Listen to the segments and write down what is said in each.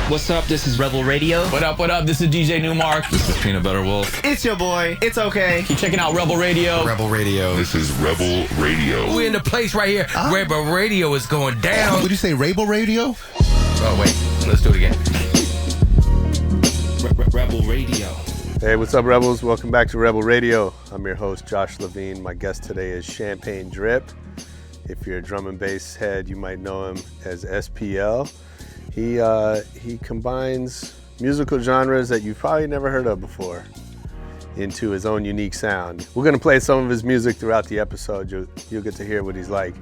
What's up? This is Rebel Radio. What up? What up? This is DJ Newmark. This is Peanut Butter Wolf. It's your boy. It's okay. Keep checking out Rebel Radio. Rebel Radio. This is Rebel Radio. We're in the place right here. Rebel Radio is going down. Would you say Rebel Radio? Oh, wait. Let's do it again. Rebel Radio. Hey, what's up, Rebels? Welcome back to Rebel Radio. I'm your host, Josh Levine. My guest today is Champagne Drip. If you're a drum and bass head, you might know him as SPL. He combines musical genres that you've probably never heard of before into his own unique sound. We're gonna play some of his music throughout the episode. You'll get to hear what he's like.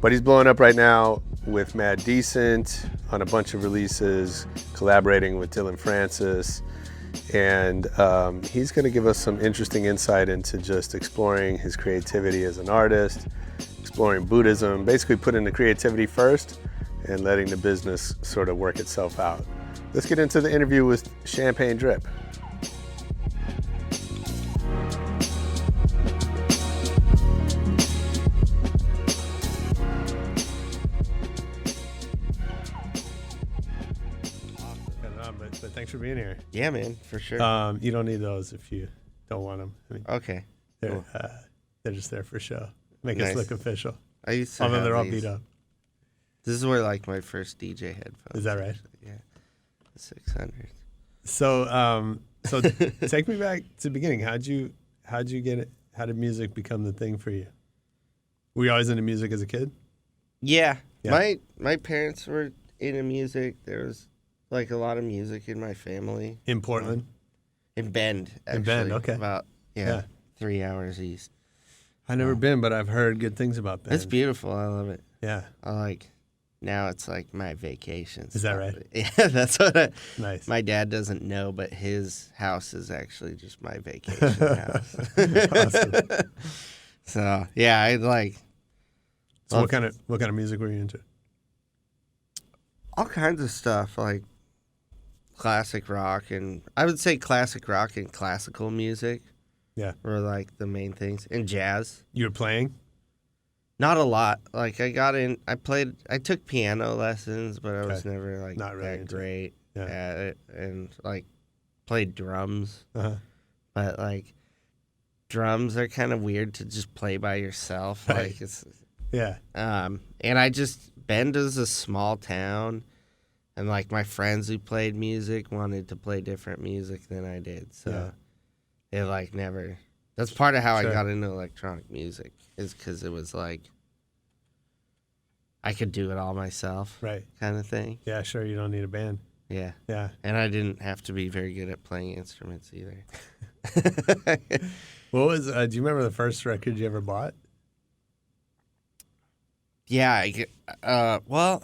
But he's blowing up right now with Mad Decent on a bunch of releases, collaborating with Dillon Francis. And he's gonna give us some interesting insight into just exploring his creativity as an artist, exploring Buddhism, basically putting the creativity first and letting the business sort of work itself out. Let's get into the interview with Champagne Drip. But thanks for being here. Yeah, man, for sure. You don't need those if you don't want them. I mean, Okay. they're just there for show. Make us Nice. look official. I used to Although have they're all these. beat up. This is where like my first DJ headphones. Is that right? Yeah. The 600. So take me back to the beginning. How'd you get it? How did music become the thing for you? Were you always into music as a kid? Yeah. Yeah. My parents were into music. There was like a lot of music in my family. In Portland? In Bend, actually. In Bend, okay. About 3 hours east. I've never been, but I've heard good things about Bend. It's beautiful. I love it. Yeah. I like. Now it's like my vacation. Is that right? Yeah, that's what Nice. my dad doesn't know, but his house is actually just my vacation house. Awesome. So yeah, I like. So what kind of music were you into? All kinds of stuff, like classic rock, and I would say classic rock and classical music. Yeah. Were like the main things, and jazz. You were playing? Not a lot. Like I took piano lessons, but I was never like Not really that into great Yeah. at it, and like played drums. Uh-huh. But like drums are kind of weird to just play by yourself. Right. Like it's Yeah. and I just Bend is a small town, and like my friends who played music wanted to play different music than I did, so it like never. That's part of how I got into electronic music, is because it was like I could do it all myself, Right. kind of thing. Yeah, sure. You don't need a band. Yeah, Yeah. and I didn't have to be very good at playing instruments either. What was? Do you remember the first record you ever bought? Yeah, well,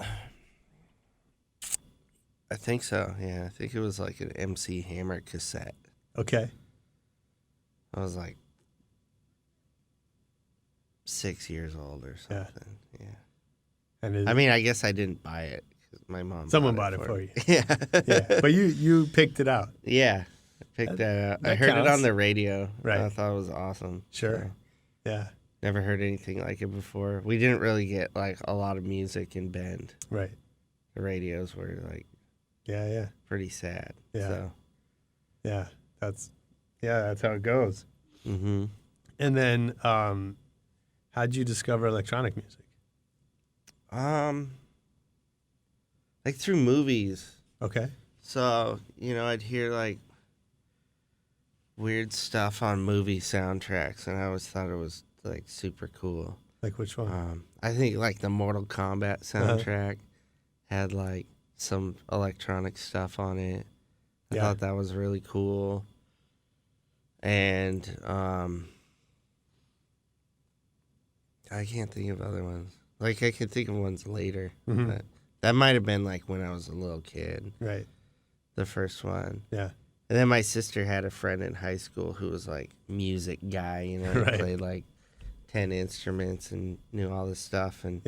I think so. Yeah, I think it was like an MC Hammer cassette. Okay. I was like 6 years old or something. Yeah. And I mean, I guess I didn't buy it because my mom. someone bought it for you. Yeah. Yeah. But you picked it out. Yeah. I picked that out. I that heard it counts. on the radio. Right. I thought it was awesome. Sure. So, Yeah. never heard anything like it before. We didn't really get like a lot of music in Bend. Right. The radios were like Yeah. Yeah. pretty sad. Yeah. So. Yeah. That's how it goes. Mm-hmm. And then, how'd you discover electronic music? Like through movies. Okay. So, I'd hear like weird stuff on movie soundtracks, and I always thought it was like super cool. Like which one? I think like the Mortal Kombat soundtrack had like some electronic stuff on it. I thought that was really cool. And I can't think of other ones. Like I could think of ones later, but that might have been like when I was a little kid. Right. The first one. Yeah. And then my sister had a friend in high school who was like music guy, he played like 10 instruments and knew all this stuff. And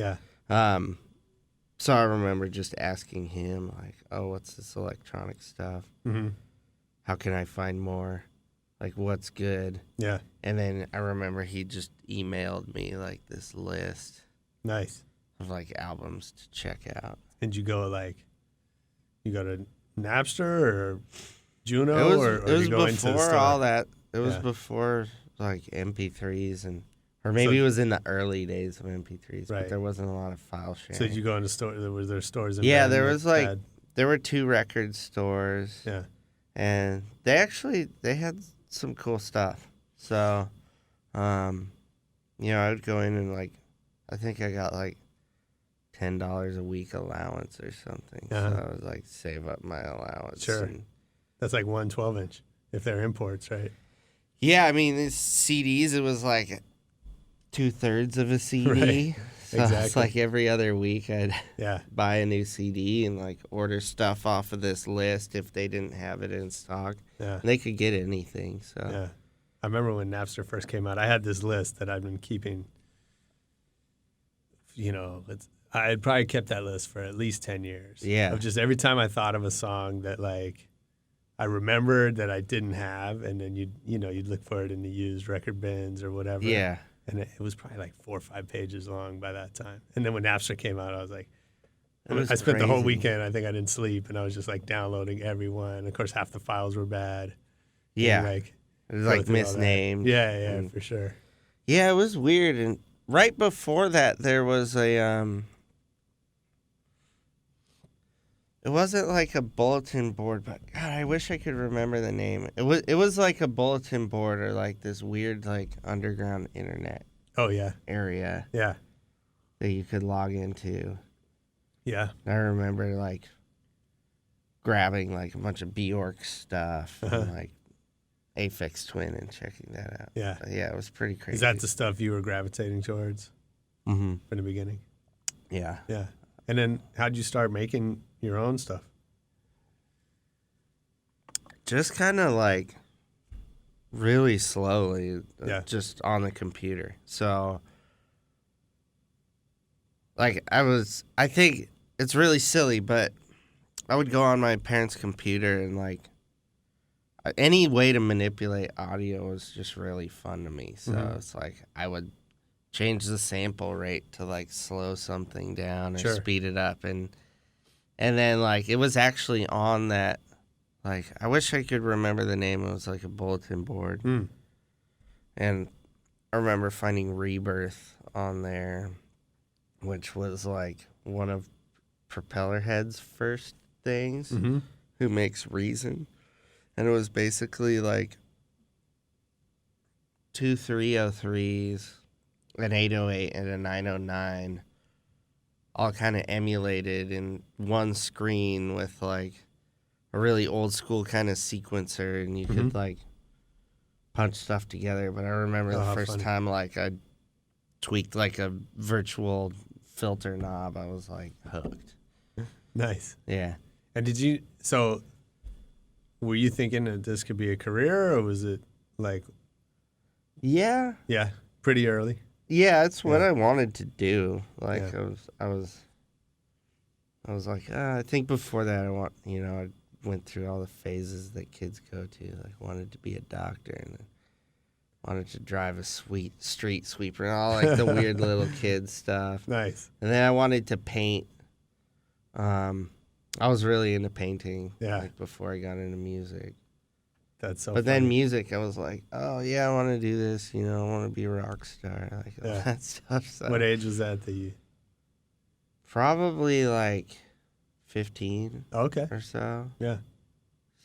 so I remember just asking him like, oh, what's this electronic stuff? Mm-hmm. How can I find more? Like, what's good? Yeah. And then I remember he just emailed me like this list Nice. of like albums to check out. And you go to Napster or Juno, It or was you go into the before store? all that. It was Yeah. before like MP3s or maybe it was in the early days of MP3s, Right. but there wasn't a lot of file sharing. So did you go into store? Was there stores in Yeah, Bend there that was like had- there were 2 record stores. yeah. And they had some cool stuff. So, I would go in and like, I think I got like $10 a week allowance or something. Uh-huh. So I would like save up my allowance. Sure. And, That's like 1 12-inch if they're imports, right? yeah, I mean, these CDs, it was like 2/3 of a CD. Right. So it's Exactly. like every other week I'd Yeah. buy a new CD and like order stuff off of this list if they didn't have it in stock. Yeah. And they could get anything. So Yeah. I remember when Napster first came out, I had this list that I'd been keeping. I had probably kept that list for at least 10 years. Yeah. Of just every time I thought of a song that like I remembered that I didn't have, and then you'd look for it in the used record bins or whatever. yeah. And it was probably like 4 or 5 pages long by that time. And then when Napster came out, I was like, It was I spent the whole crazy. weekend, I think I didn't sleep, and I was just like downloading every one. Of course, half the files were bad. Yeah. And, like, It was go like through all that. misnamed. Yeah, and- for sure. Yeah, it was weird. And right before that, there was a it wasn't like a bulletin board, but God, I wish I could remember the name. It was like a bulletin board or like this weird like underground internet Oh, yeah. area Yeah. that you could log into. Yeah. I remember like grabbing like a bunch of Bjork stuff and like Aphex Twin and checking that out. Yeah. But yeah, it was pretty crazy. Is that the stuff you were gravitating towards Mm-hmm. from the beginning? Yeah. Yeah. And then how'd you start making your own stuff? Just kind of like really slowly, Yeah. just on the computer. So, like, I think it's really silly, but I would go on my parents' computer and, like, any way to manipulate audio was just really fun to me. So it's like I would change the sample rate to, like, slow something down or Sure. speed it up. And then, like, it was actually on that. Like, I wish I could remember the name. It was like a bulletin board. Mm. And I remember finding Rebirth on there, which was like one of Propellerhead's first things, Mm-hmm. who makes Reason. And it was basically like 2 303s, an 808, and a 909, all kind of emulated in one screen with like a really old school kind of sequencer, and you could like punch stuff together. But I remember Oh, the how first funny. time like I tweaked like a virtual filter knob, I was like hooked. Nice. Yeah. And were you thinking that this could be a career, or was it like, Yeah. yeah, pretty early? Yeah, it's what Yeah. I wanted to do. Like Yeah. I was like, I think before that I went through all the phases that kids go to. Like wanted to be a doctor and then wanted to drive a sweet street sweeper and all like the weird little kid stuff. Nice. And then I wanted to paint. I was really into painting. Yeah. Like before I got into music. That's so But then funny. music, I was like, oh yeah, I want to do this. I want to be a rock star. Like all Yeah. that stuff. So. What age was that you... Probably like 15 Okay. or so. Yeah.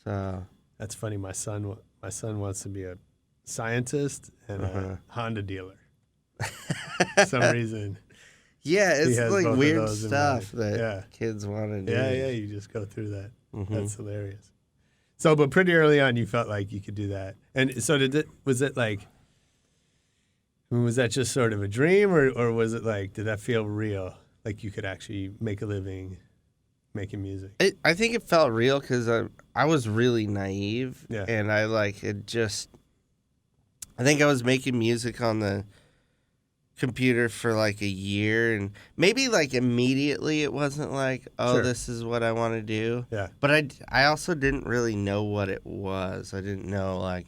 So That's funny. My son wants to be a scientist and a Honda dealer. For some reason. yeah, He it's has like both of weird those in stuff mind. that Yeah. kids want to do. Yeah, you just go through that. Mhm. That's hilarious. So, but pretty early on, you felt like you could do that. And so was it like, was that just sort of a dream, or was it like, did that feel real? Like you could actually make a living making music? I think it felt real because I was really naive. Yeah. And I think I was making music on the computer for like a year, and maybe like immediately it wasn't like, oh, Sure. this is what I want to do. Yeah. But I also didn't really know what it was. I didn't know like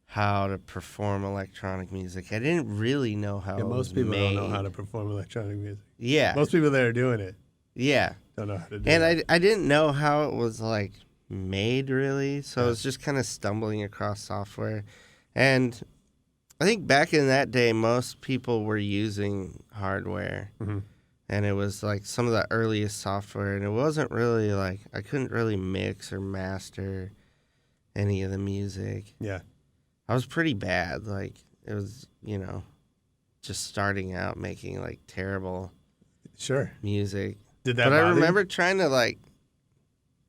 how to perform electronic music. I didn't really know how Yeah, it most was people made. don't know how to perform electronic music. Yeah. Most people that are doing it. Yeah. Don't know how to do And it. I didn't know how it was like made really, so I was just kind of stumbling across software. And I think back in that day, most people were using hardware. Mm-hmm. And it was like some of the earliest software, and it wasn't really like I couldn't really mix or master any of the music. Yeah. I was pretty bad. Like it was, just starting out making like terrible Sure. music. Did that But I bother you? remember trying to like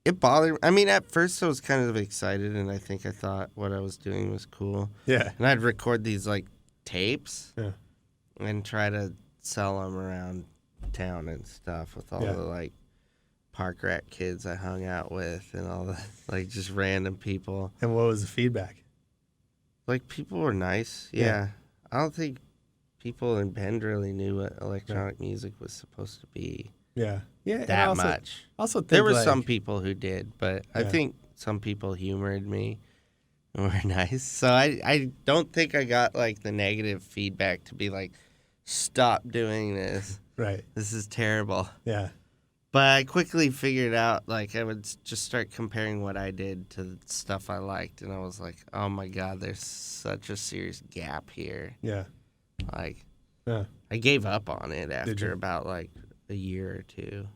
it bothered. I mean, at first I was kind of excited, and I think I thought what I was doing was cool. Yeah. And I'd record these like tapes Yeah. and try to sell them around town and stuff with all Yeah. the like park rat kids I hung out with and all the like just random people. And what was the feedback? Like people were nice. Yeah. I don't think people in Bend really knew what electronic music was supposed to be Yeah. Yeah. and that also, much. Also, think There were like, some people who did, but I Yeah. think some people humored me and were nice. So I don't think I got like the negative feedback to be like, stop doing this. Right. This is terrible. Yeah. But I quickly figured out, like, I would just start comparing what I did to the stuff I liked. And I was like, oh, my God, there's such a serious gap here. Yeah. Like, Yeah. I gave up on it you? after about, like, a year or two.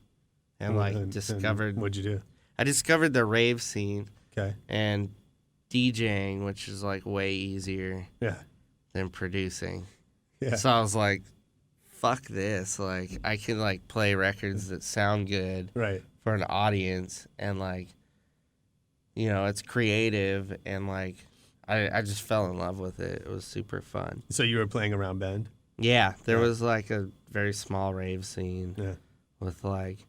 And, Well, like, and discovered... what'd you do? I discovered the rave scene Okay. and DJing, which is, like, way easier Yeah. than producing. Yeah. So I was like, fuck this. Like, I can, like, play records that sound good Right. for an audience, and, like, it's creative, and, like, I just fell in love with it. It was super fun. So you were playing around Bend? Yeah, there Yeah. was, like, a very small rave scene Yeah. with, like,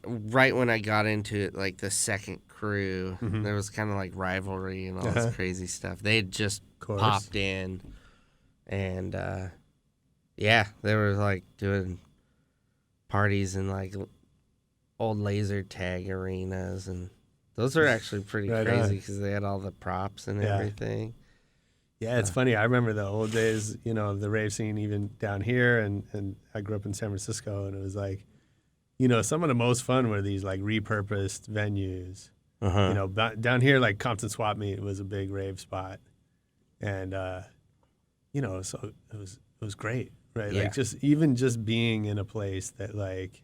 right when I got into it, like, the second crew, Mhm. there was kind of, like, rivalry and all Uh-huh. this crazy stuff. They had just Course. popped in, and, yeah, they were, like, doing parties in, like, old laser tag arenas, and those are actually pretty Right crazy on. because they had all the props and Yeah. everything. Yeah, it's funny. I remember the old days, of the rave scene even down here, and I grew up in San Francisco, and it was like, some of the most fun were these like repurposed venues. Uh-huh. Down here, like Compton Swap Meet was a big rave spot, and so it was great, right? Yeah. Like just being in a place that like,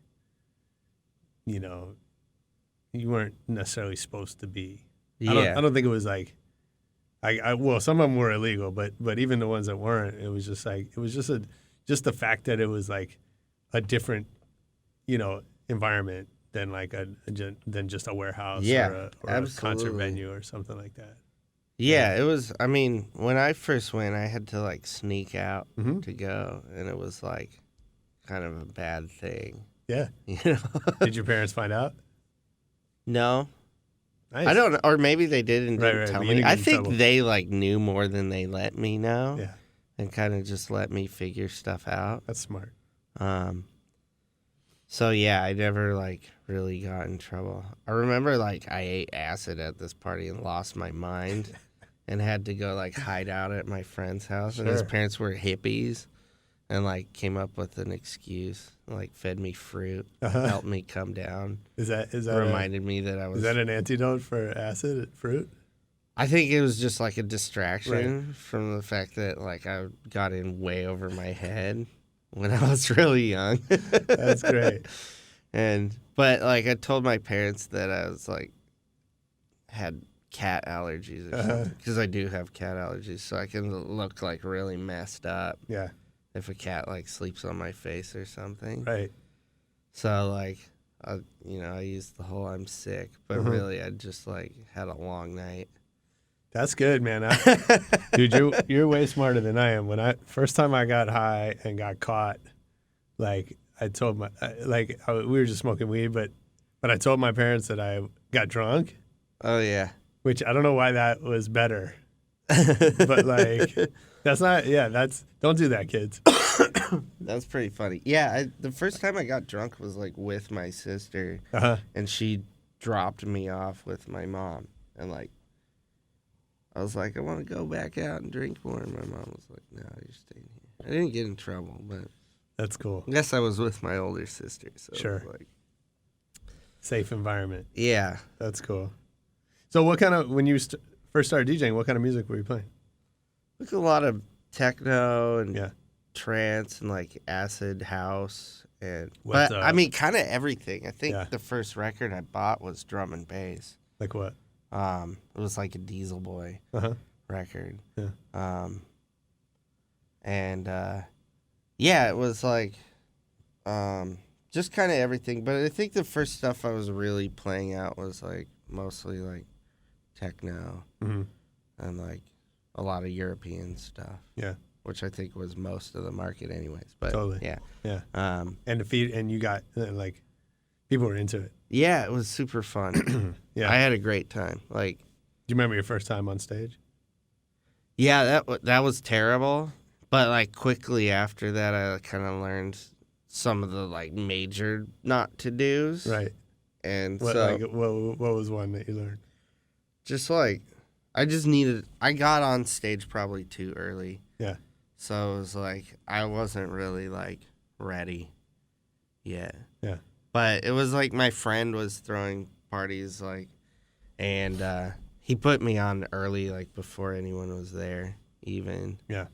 you weren't necessarily supposed to be. Yeah. I don't think it was like, well, some of them were illegal, but even the ones that weren't, it was just like just the fact that it was like a different, environment than like than just a warehouse Yeah, or a concert absolutely. venue or something like that. Yeah, it was. I mean, when I first went, I had to like sneak out Mhm. to go, and it was like kind of a bad thing, Yeah. you know. Did your parents find out? No, Nice. I don't know, or maybe they did and Right, didn't right, tell but you me. didn't I get in think trouble. they like knew more than they let me know, Yeah, and kind of just let me figure stuff out. that's smart. So yeah, I never like really got in trouble. I remember like I ate acid at this party and lost my mind, and had to go like hide out at my friend's house. And his Sure. parents were hippies, and like came up with an excuse, like fed me fruit, helped me come down, Is that reminded me that I was. is that an antidote for acid fruit? I think it was just like a distraction from the fact that like I got in way over my head when I was really young. That's great. But like I told my parents that I was like had cat allergies or something, because I do have cat allergies, so I can look like really messed up Yeah, if a cat like sleeps on my face or something. right. So like I used the whole I'm sick, but really I just like had a long night. That's good, man. Dude, you're way smarter than I am. When first time I got high and got caught, like I told we were just smoking weed, but I told my parents that I got drunk, Oh yeah. which I don't know why that was better. But like don't do that, kids. That's pretty funny. Yeah, the first time I got drunk was like with my sister, and she dropped me off with my mom, and like I was like, I want to go back out and drink more, and my mom was like, no, you're staying here. I didn't get in trouble, but That's cool. I guess I was with my older sister, so Sure. it was like, Safe environment. yeah. That's cool. So what kind of, when you first started DJing, what kind of music were you playing? Like a lot of techno and Yeah. trance and like acid house and What's but I mean kind of everything. I think Yeah. the first record I bought was drum and bass. Like what? It was like a Diesel Boy Uh-huh. record. Yeah. And yeah, it was like just kind of everything. But I think the first stuff I was really playing out was like mostly like techno Mm-hmm. and like a lot of European stuff. Yeah. Which I think was most of the market, anyways. But Totally. yeah, Yeah. um, And you got, like, people were into it. yeah, it was super fun. Yeah. I had a great time. Like, Do you remember your first time on stage? yeah, that was terrible. But like quickly after that, I kind of learned some of the like major not to dos. Right. And What, so like, what was one that you learned? just like I got on stage probably too early. Yeah. So it was like I wasn't really like ready yet. Yeah. But it was like my friend was throwing parties like and he put me on early like before anyone was there even. Yeah.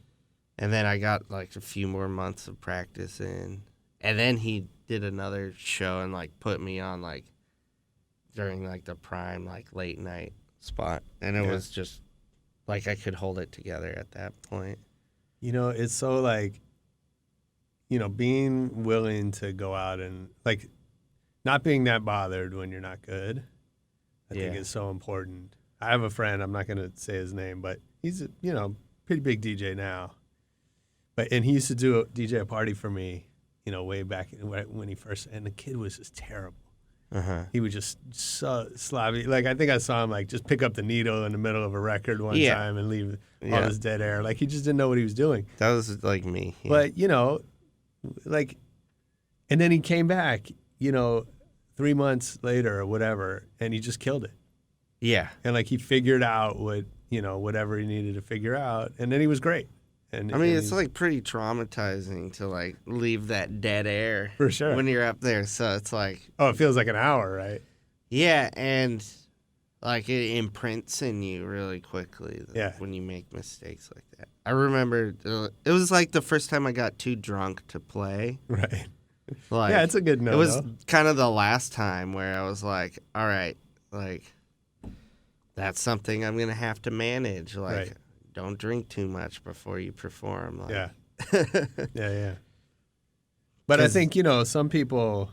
And then I got like a few more months of practice in. And then he did another show and like put me on like during like the prime like late night spot. And it Yeah. was just like I could hold it together at that point. You know, it's so like, you know, being willing to go out and like not being that bothered when you're not good, I think Yeah. is so important. I have a friend, I'm not going to say his name, but he's a, you know, pretty big DJ now. And he used to DJ a party for me, you know, way back when he first, and the kid was just terrible. Uh-huh. He was just so sloppy. Like, I think I saw him, like, just pick up the needle in the middle of a record one Yeah. time and leave all Yeah. this dead air. Like, he just didn't know what he was doing. That was like me. Yeah. But, you know, like, and then he came back, you know, 3 months later or whatever, and he just killed it. Yeah. And, like, he figured out whatever he needed to figure out, and then he was great. And I mean, and it's like pretty traumatizing to like leave that dead air For sure. when you're up there. So it's like, oh, it feels like an hour, right? yeah, and like it imprints in you really quickly. Yeah. When you make mistakes like that. I remember it was like the first time I got too drunk to play. Right. Like, Yeah, it's a good no. it was kind of the last time where I was like, all right, like that's something I'm gonna have to manage. Like, Right. don't drink too much before you perform. Like, Yeah. Yeah. But I 'Cause- think, you know, some people,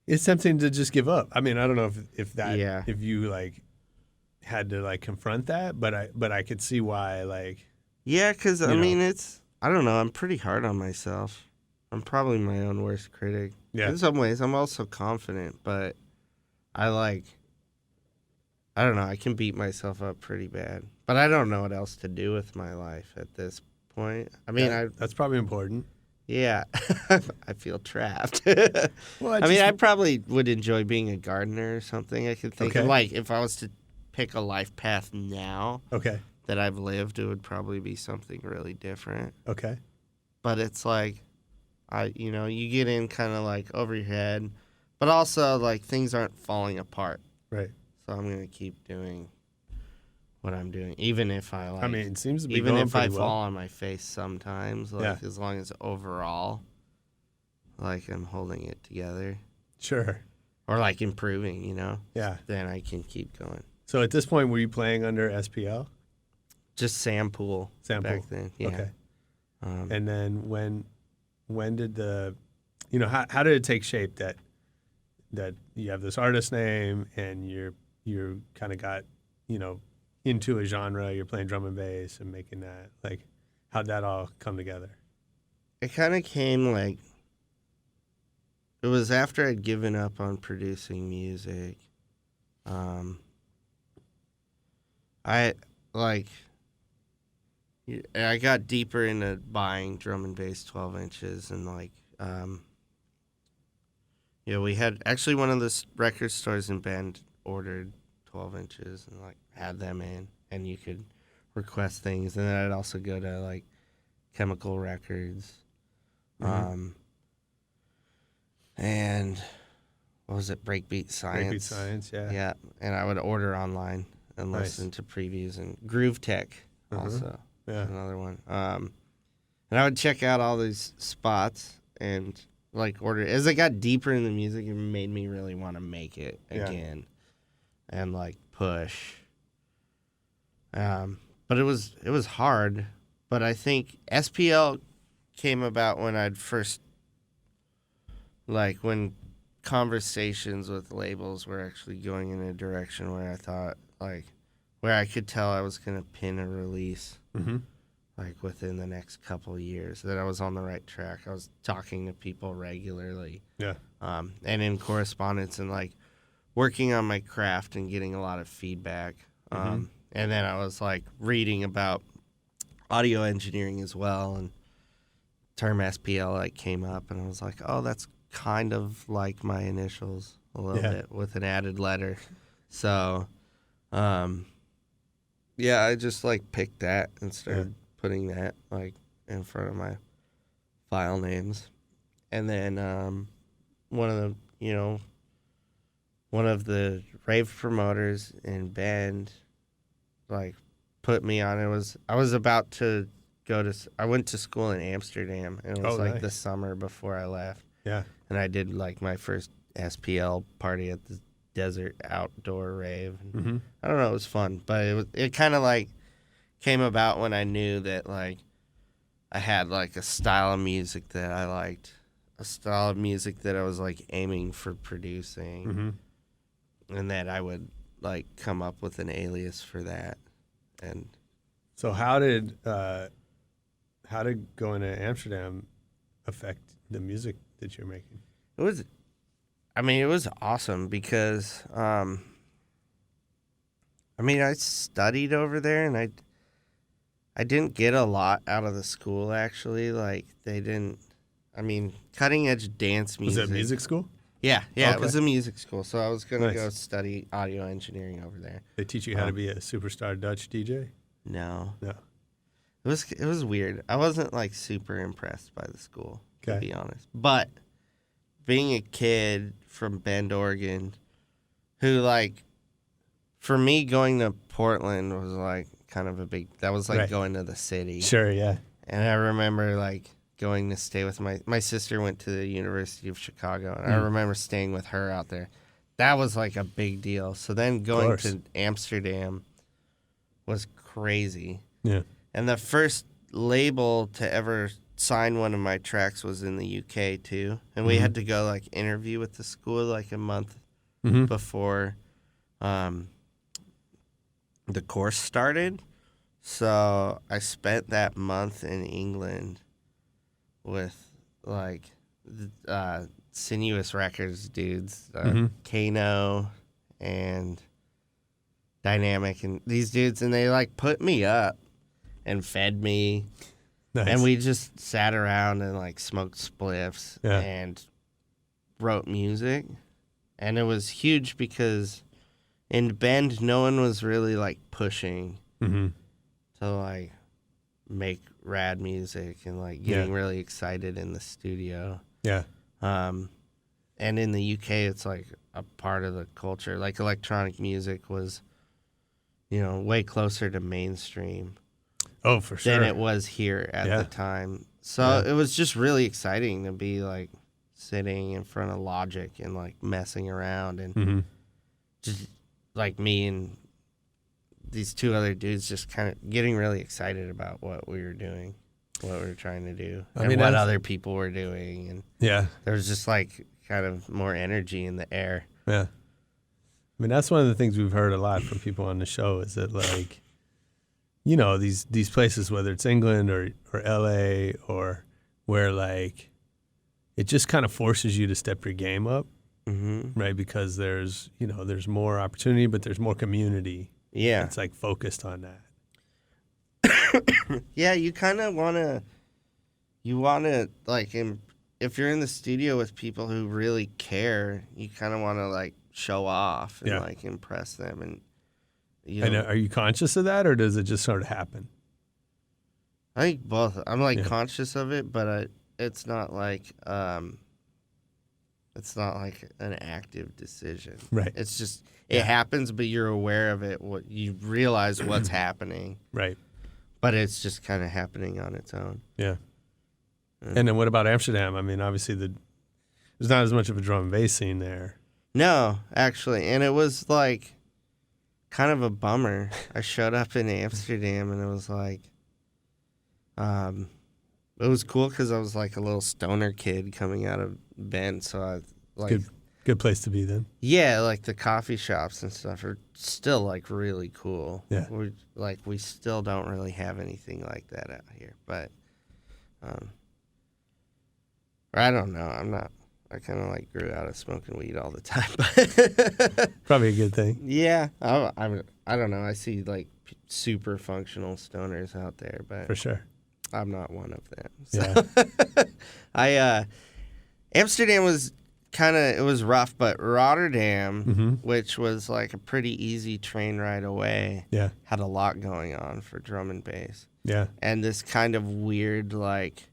it's tempting to just give up. I mean, I don't know if you like had to like confront that, but I could see why, like, Yeah, because I You know. mean, I don't know. I'm pretty hard on myself. I'm probably my own worst critic. Yeah. In some ways, I'm also confident, but I don't know. I can beat myself up pretty bad. But I don't know what else to do with my life at this point. I mean, that's probably important. yeah, I feel trapped. Well, I mean, I probably would enjoy being a gardener or something. I could think of, Okay. like, if I was to pick a life path now okay. that I've lived, it would probably be something really different. Okay. But it's like, you get in kind of like over your head, but also like things aren't falling apart. Right. So I'm gonna keep doing what I'm doing, even if I like. I mean, it seems to be even going if I pretty fall well. on my face sometimes, like Yeah. as long as overall, like I'm holding it together Sure. or like improving, Yeah. then I can keep going. So at this point, were you playing under SPL? Just sample back then, yeah. Okay. And And then when did how did it take shape that you have this artist name and you're kind of got, into a genre, you're playing drum and bass and making that, like, how'd that all come together? it kind of came like, it was after I'd given up on producing music. I got deeper into buying drum and bass 12 inches and like, we had actually one of the record stores in Bend ordered 12 inches and like had them in and you could request things. And then I'd also go to like Chemical Records And what was it? Breakbeat Science. Breakbeat Science, yeah. Yeah, and I would order online and Nice. listen to previews, and Groove Tech also. Yeah. Another one. And I would check out all these spots and like order. As I got deeper in the music, it made me really want to make it again and like push. But it was hard. But I think SPL came about when I'd first, like when conversations with labels were actually going in a direction where I thought, like, where I could tell I was going to pin a release, like, within the next couple of years, that I was on the right track. I was talking to people regularly. Yeah. And in correspondence and, like, working on my craft and getting a lot of feedback. And then I was, like, reading about audio engineering as well, and term SPL, like, came up, and I was like, oh, that's kind of like my initials a little bit with an added letter. So, yeah, I just like picked that and started putting that like in front of my file names. And then one of the rave promoters in Bend like put me on. I was about to I went to school in Amsterdam, and it was like the summer before I left. Yeah. And I did like my first SPL party at the desert outdoor rave. I don't know, it was fun, but it kind of like came about when I knew that like I had like a style of music that I liked, a style of music that I was like aiming for producing, and that I would like come up with an alias for that. And so how did going to Amsterdam affect the music that you're making? It was awesome because, I studied over there, and I didn't get a lot out of the school, actually. Like, cutting edge dance music. Was that music school? Yeah, Okay. It was a music school, so I was going to go study audio engineering over there. They teach you how to be a superstar Dutch DJ? No. No. It was weird. I wasn't, like, super impressed by the school, to Okay. be honest. But being a kid from Bend, Oregon, who, like, for me, going to Portland was, like, kind of that was, like, going to the city. Sure, yeah. And I remember, like, going to stay with my sister went to the University of Chicago, and I remember staying with her out there. That was, like, a big deal. So then going to Amsterdam was crazy. Yeah. And the first label to ever sign one of my tracks was in the UK too, and we had to go like interview with the school like a month before the course started. So I spent that month in England with like Sinuous Records dudes, Kano and Dynamic, and these dudes, and they like put me up and fed me. Nice. And we just sat around and like smoked spliffs and wrote music. And it was huge because in Bend, no one was really like pushing to like make rad music and like getting really excited in the studio. Yeah. And in the UK, it's like a part of the culture. Like electronic music was, way closer to mainstream. Oh, for sure. Than it was here at the time. So it was just really exciting to be like sitting in front of Logic and like messing around and just like me and these two other dudes just kind of getting really excited about what we were doing, what we were trying to do, and what other people were doing. And there was just like kind of more energy in the air. Yeah. I mean, that's one of the things we've heard a lot from people on the show is that like, these places, whether it's England or LA or where like it just kind of forces you to step your game up, right? Because there's more opportunity, but there's more community. Yeah, it's like focused on that. Yeah, you kind of want to like, if you're in the studio with people who really care, you kind of want to like show off and like impress them. And And are you conscious of that, or does it just sort of happen? I think both. I'm like conscious of it, but it's not like an active decision. Right. It's just it happens, but you're aware of it. What you realize what's happening. Right. But it's just kind of happening on its own. Yeah. And then what about Amsterdam? I mean, obviously there's not as much of a drum and bass scene there. No, actually, and it was like kind of a bummer. I showed up in Amsterdam, and it was like, it was cool because I was like a little stoner kid coming out of Bend, so I like good place to be then. Yeah, like the coffee shops and stuff are still like really cool. Yeah, we still don't really have anything like that out here, but I don't know. I kind of like grew out of smoking weed all the time, but probably a good thing. Yeah, I don't know. I see like super functional stoners out there, but for sure, I'm not one of them. So. Yeah, Amsterdam was it was rough, but Rotterdam, mm-hmm. which was like a pretty easy train ride away, had a lot going on for drum and bass. Yeah, and this kind of weird like,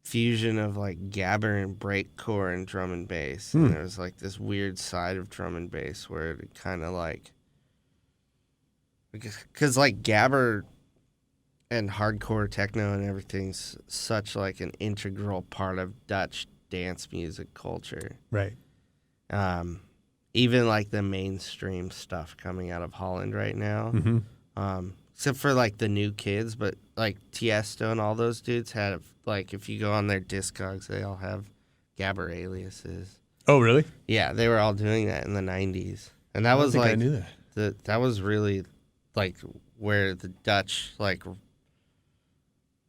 fusion of like gabber and breakcore and drum and bass, and there was like this weird side of drum and bass where it kind of like, because like gabber and hardcore techno and everything's such like an integral part of Dutch dance music culture, right? Even like the mainstream stuff coming out of Holland right now. Mm-hmm. Except for, like, the new kids, but, like, Tiesto and all those dudes have, like, if you go on their Discogs, they all have gabber aliases. Oh, really? Yeah, they were all doing that in the 90s. And that was, like, I knew that. That was really, like, where the Dutch, like,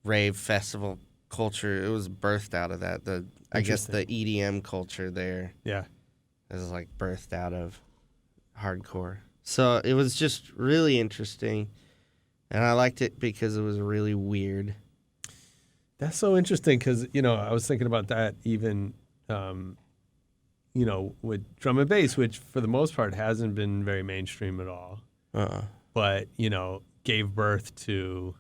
rave festival culture, it was birthed out of that. I guess the EDM culture there. Yeah. Is, like, birthed out of hardcore. So it was just really interesting. And I liked it because it was really weird. That's so interesting because, I was thinking about that even, with drum and bass, which for the most part hasn't been very mainstream at all. But, gave birth to,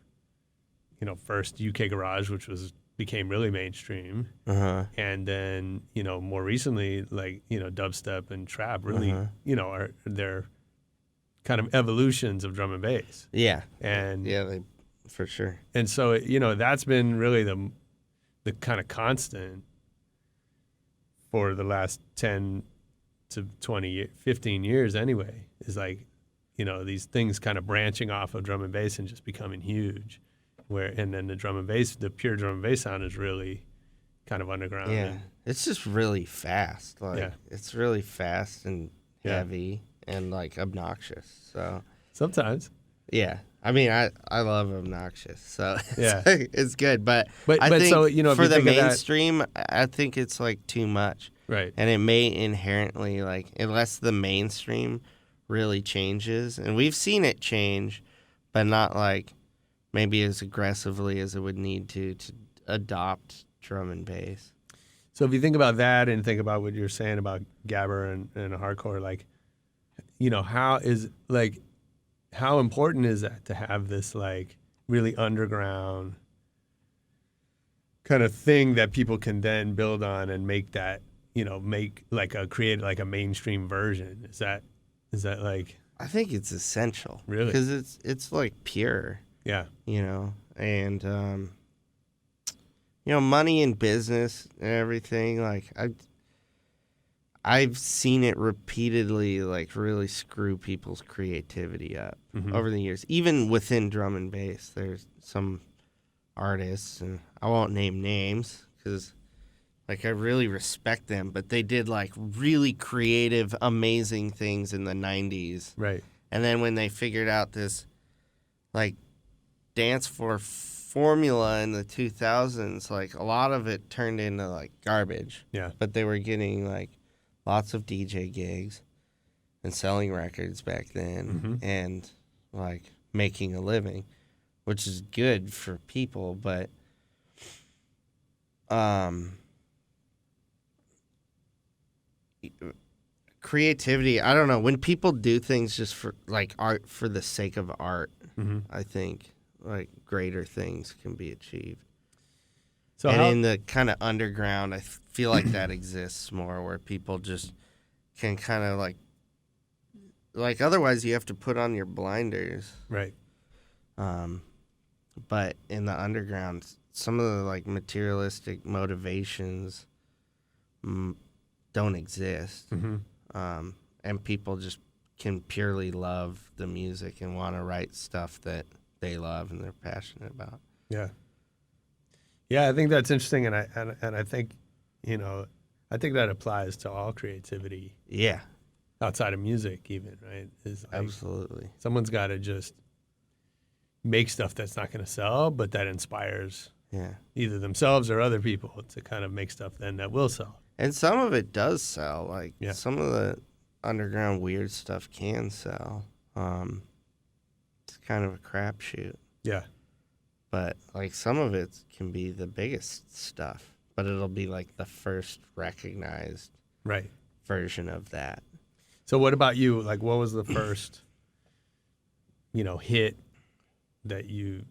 first UK Garage, which became really mainstream. And then, more recently, like, dubstep and trap really, they're kind of evolutions of drum and bass. Yeah. And for sure. And so, that's been really the kind of constant for the last 10 to 20, 15 years anyway, is like, these things kind of branching off of drum and bass and just becoming huge. And then the pure drum and bass sound is really kind of underground. Yeah. It's just really fast. Like, it's really fast and heavy. And like obnoxious, so sometimes, yeah. I mean, I love obnoxious, so it's, it's good. But I think so for the mainstream, I think it's like too much, right? And it may inherently like unless the mainstream really changes, and we've seen it change, but not like maybe as aggressively as it would need to adopt drum and bass. So if you think about that and think about what you're saying about gabber and hardcore, like. How important is that to have this like really underground kind of thing that people can then build on and make that, create like a mainstream version? Is that like? I think it's essential. Really? Because it's like pure. Yeah. And money in business and everything, like I've seen it repeatedly, like, really screw people's creativity up over the years. Even within drum and bass, there's some artists, and I won't name names because, like, I really respect them, but they did, like, really creative, amazing things in the 90s. Right. And then when they figured out this, like, dance floor formula in the 2000s, like, a lot of it turned into, like, garbage. Yeah. But they were getting, like, lots of DJ gigs and selling records back then and, like, making a living, which is good for people, but creativity, I don't know. When people do things just for, like, art for the sake of art, I think, like greater things can be achieved. So and how, in the kind of underground, I feel like that exists more, where people just can kind of like otherwise you have to put on your blinders. right. But in the underground, some of the like materialistic motivations don't exist. Mm-hmm. And people just can purely love the music and want to write stuff that they love and they're passionate about. Yeah. Yeah, I think that's interesting, and I think, I think that applies to all creativity Yeah, outside of music, even, right? Is like absolutely. someone's got to just make stuff that's not going to sell, but that inspires Yeah. either themselves or other people to kind of make stuff then that will sell. And some of it does sell. Like Yeah. some of the underground weird stuff can sell. It's kind of a crapshoot. Yeah. But like some of it can be the biggest stuff, but it'll be like the first recognized Right. version of that. So what about you? Like, what was the first, hit that you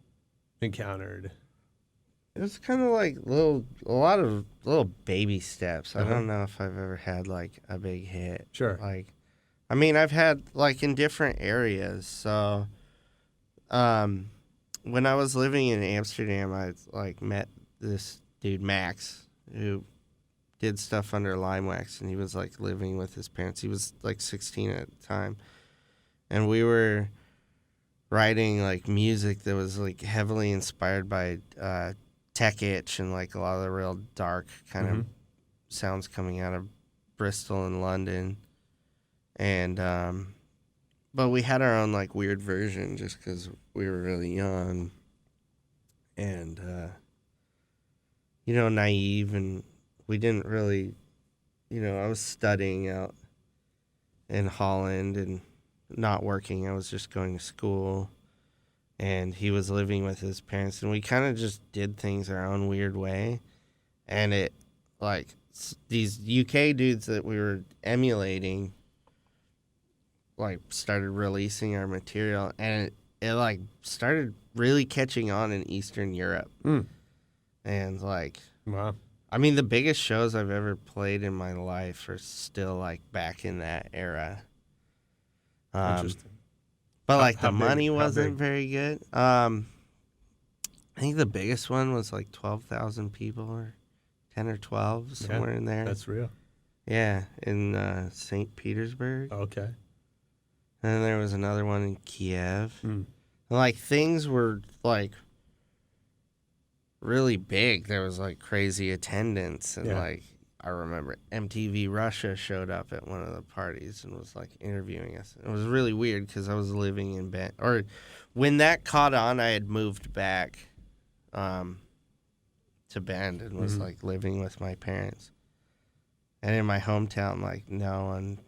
encountered? It was kind of like a lot of little baby steps. Uh-huh. I don't know if I've ever had like a big hit. Sure. Like, I mean, I've had like in different areas. So, when I was living in Amsterdam, I like met this dude Max who did stuff under Limewax, and he was like living with his parents. He was like 16 at the time, and we were writing like music that was like heavily inspired by Tech Itch and like a lot of the real dark kind of sounds coming out of Bristol and London, and but we had our own like weird version just because we were really young and naive, and we didn't really, I was studying out in Holland and not working. I was just going to school, and he was living with his parents, and we kind of just did things our own weird way. And it, like, these UK dudes that we were emulating, like, started releasing our material, and it like, started really catching on in Eastern Europe. And, like, Wow. I mean, the biggest shows I've ever played in my life are still, like, back in that era. Interesting. But, like, How the big- money how wasn't big? very good. I think the biggest one was, like, 12,000 people, or 10 or 12, somewhere in there. That's real. Yeah, in St. Petersburg. Okay. And then there was another one in Kiev. Mm. And, like, things were, like, really big. There was, like, crazy attendance. And, Yeah. like, I remember MTV Russia showed up at one of the parties and was, like, interviewing us. It was really weird because I was living in Bend. Or when that caught on, I had moved back to Bend and was, like, living with my parents. And in my hometown, like, no one...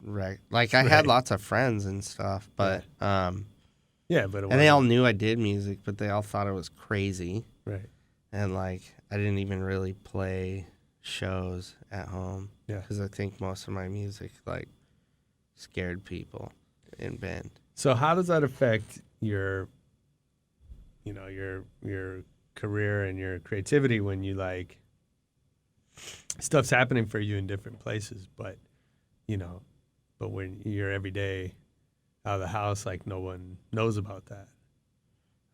Like, I had lots of friends and stuff, but... Yeah, but it and they all wasn't- knew I did music, but they all thought it was crazy. Right. And, like, I didn't even really play shows at home. Yeah. Because I think most of my music, like, scared people in Bend. So how does that affect your, your career and your creativity when you, like, stuff's happening for you in different places, but when you're every day out of the house, like, no one knows about that.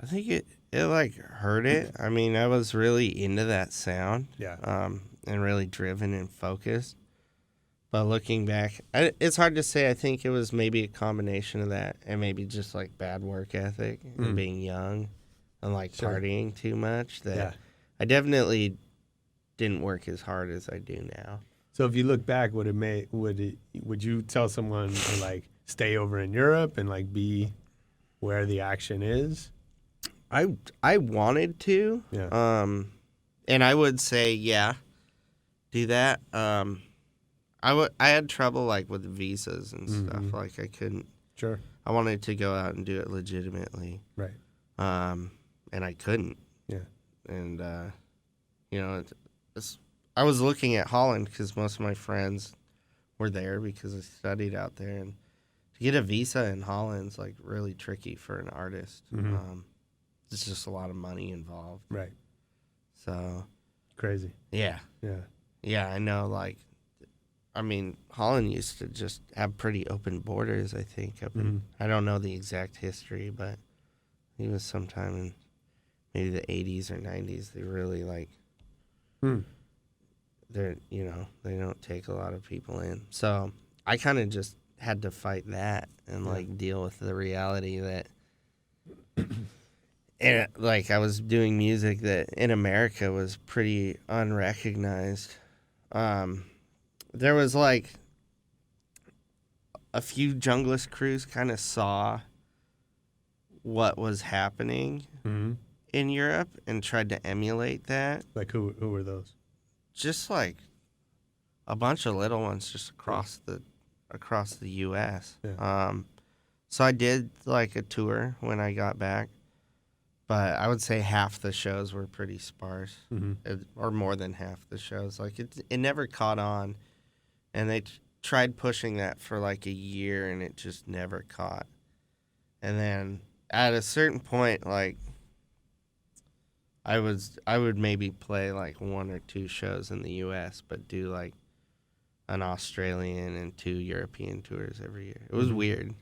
I think it like, hurt it. I mean, I was really into that sound. Yeah. And really driven and focused. But looking back, it's hard to say. I think it was maybe a combination of that and maybe just, like, bad work ethic and being young and, like, partying too much. That I definitely didn't work as hard as I do now. So if you look back, would you tell someone to, like, stay over in Europe and, like, be where the action is? I wanted to. Yeah. And I would say, do that. I had trouble, like, with visas and stuff. Like, I couldn't. Sure. I wanted to go out and do it legitimately. Right. And I couldn't. Yeah. And, I was looking at Holland because most of my friends were there because I studied out there. And to get a visa in Holland's, like, really tricky for an artist. there's just a lot of money involved. Right. So Crazy. yeah, I know. Like, I mean, Holland used to just have pretty open borders. I think I don't know the exact history, but it was sometime in maybe the 80s or 90s. They really like. They're, they don't take a lot of people in. So I kind of just had to fight that and like deal with the reality that, and like I was doing music that in America was pretty unrecognized. There was like a few junglist crews kind of saw what was happening in Europe and tried to emulate that. Like who were those? Just like a bunch of little ones just across the U.S. Yeah. So I did like a tour when I got back, but I would say half the shows were pretty sparse, or more than half the shows. Like it never caught on, and they tried pushing that for like a year, and it just never caught. And then at a certain point, like I would maybe play like 1 or 2 shows in the U.S., but do like an Australian and 2 European tours every year. It was weird.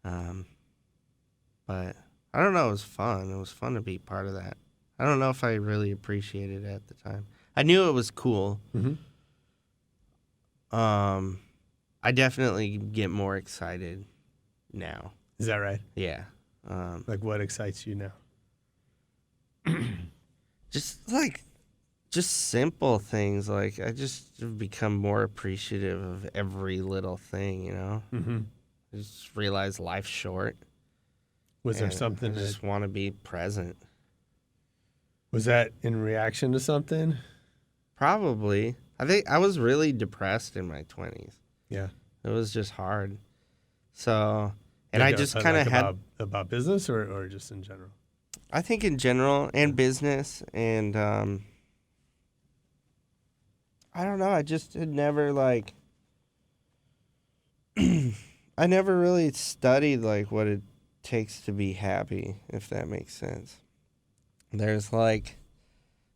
But I don't know. It was fun. It was fun to be part of that. I don't know if I really appreciated it at the time. I knew it was cool. I definitely get more excited now. Is that right? Yeah. Like what excites you now? Just simple things. Like I just have become more appreciative of every little thing, I just realize life's short. Was there and something I that just want to be present? was that in reaction to something? Probably. I think I was really depressed in my 20s. Yeah. It was just hard. So, and Like I just kind of had about business or just in general. I think in general and business and I don't know. I just had never like I never really studied like what it takes to be happy, if that makes sense. There's like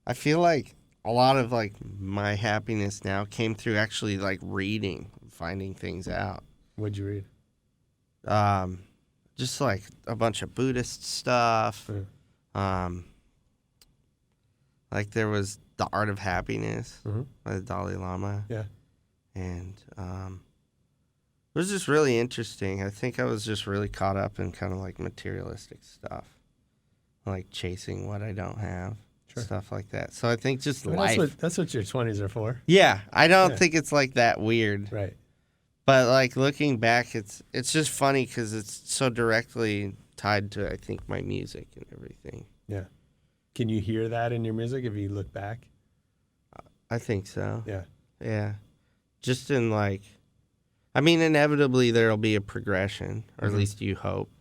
I feel like a lot of like my happiness now came through actually like reading, finding things out. What'd you read? Just like a bunch of Buddhist stuff. Like there was The Art of Happiness by the Dalai Lama. Yeah. And it was just really interesting. I think I was just really caught up in kind of like materialistic stuff, like chasing what I don't have, stuff like that. So I think just life. That's what your 20s are for. Yeah, I don't think it's like that weird. Right. But like looking back, it's just funny because it's so directly tied to I think my music and everything. Yeah. Can you hear that in your music if you look back? I think so. Yeah. Yeah. Just in like, I mean, inevitably there'll be a progression, or at least you hope,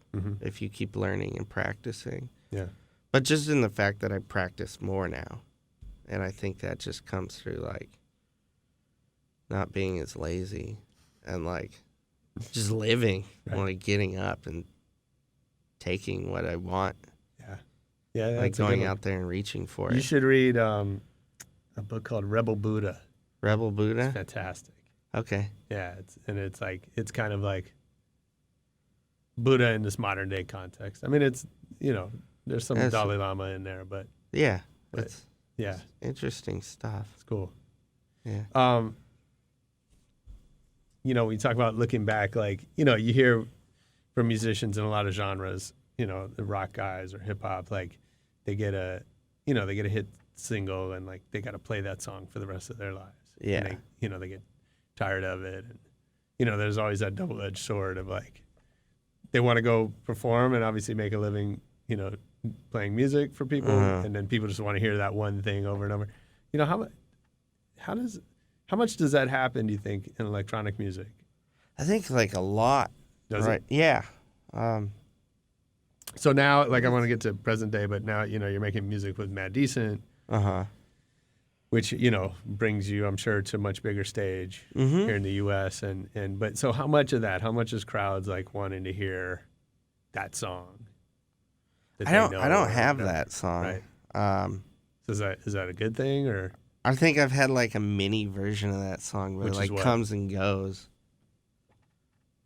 if you keep learning and practicing. Yeah. But just in the fact that I practice more now, and I think that just comes through like not being as lazy and like just living, like getting up and taking what I want. Yeah. Yeah. That's Like a good going one. out there and reaching for it. You should read a book called Rebel Buddha. Rebel Buddha? Fantastic. Okay. Yeah, it's kind of like Buddha in this modern day context. I mean, it's there's some Dalai Lama in there, but yeah, it's interesting stuff. It's cool. Yeah. We talk about looking back, like you hear from musicians in a lot of genres, the rock guys or hip hop, like they get a hit single and like they got to play that song for the rest of their lives. Yeah. And they get tired of it, and there's always that double-edged sword of like they want to go perform and obviously make a living, playing music for people, and then people just want to hear that one thing over and over. How much does that happen, do you think, in electronic music? I think like a lot. Does it? Yeah. So now, like I want to get to present day, but now you're making music with Mad Decent. Which brings you, I'm sure, to a much bigger stage here in the U.S. But so how much of that? How much is crowds like wanting to hear that song that I they don't. know I don't or have whatever. that song. Right. Um, So is that a good thing or? I think I've had like a mini version of that song, but Which it is like what? comes and goes.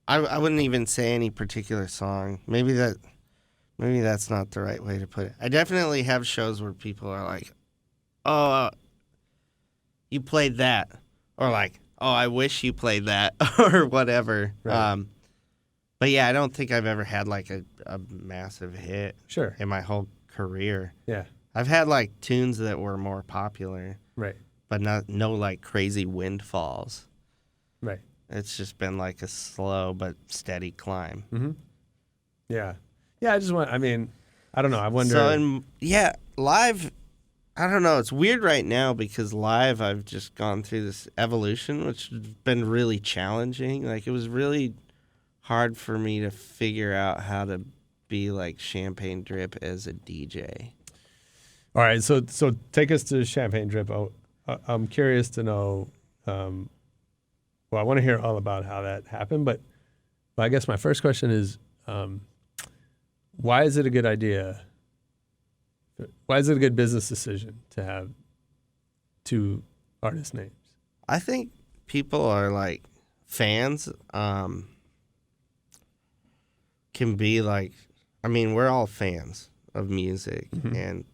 I wouldn't even say any particular song. Maybe that's not the right way to put it. I definitely have shows where people are like, "Oh, you played that," or like, "Oh, I wish you played that," or whatever. Right. But yeah, I don't think I've ever had like a massive hit Sure. in my whole career. Yeah. I've had like tunes that were more popular, Right. but no like crazy windfalls. Right. It's just been like a slow but steady climb. Mm-hmm. Yeah. Yeah. I don't know. I wonder. So, live, I don't know. It's weird right now because live, I've just gone through this evolution, which has been really challenging. Like, it was really hard for me to figure out how to be like Champagne Drip as a DJ. All right. So take us to Champagne Drip. I'm curious to know. Well, I want to hear all about how that happened, but I guess my first question is, why is it a good idea? Why is it a good business decision to have two artist names? I think people are like fans, can be like, we're all fans of music, and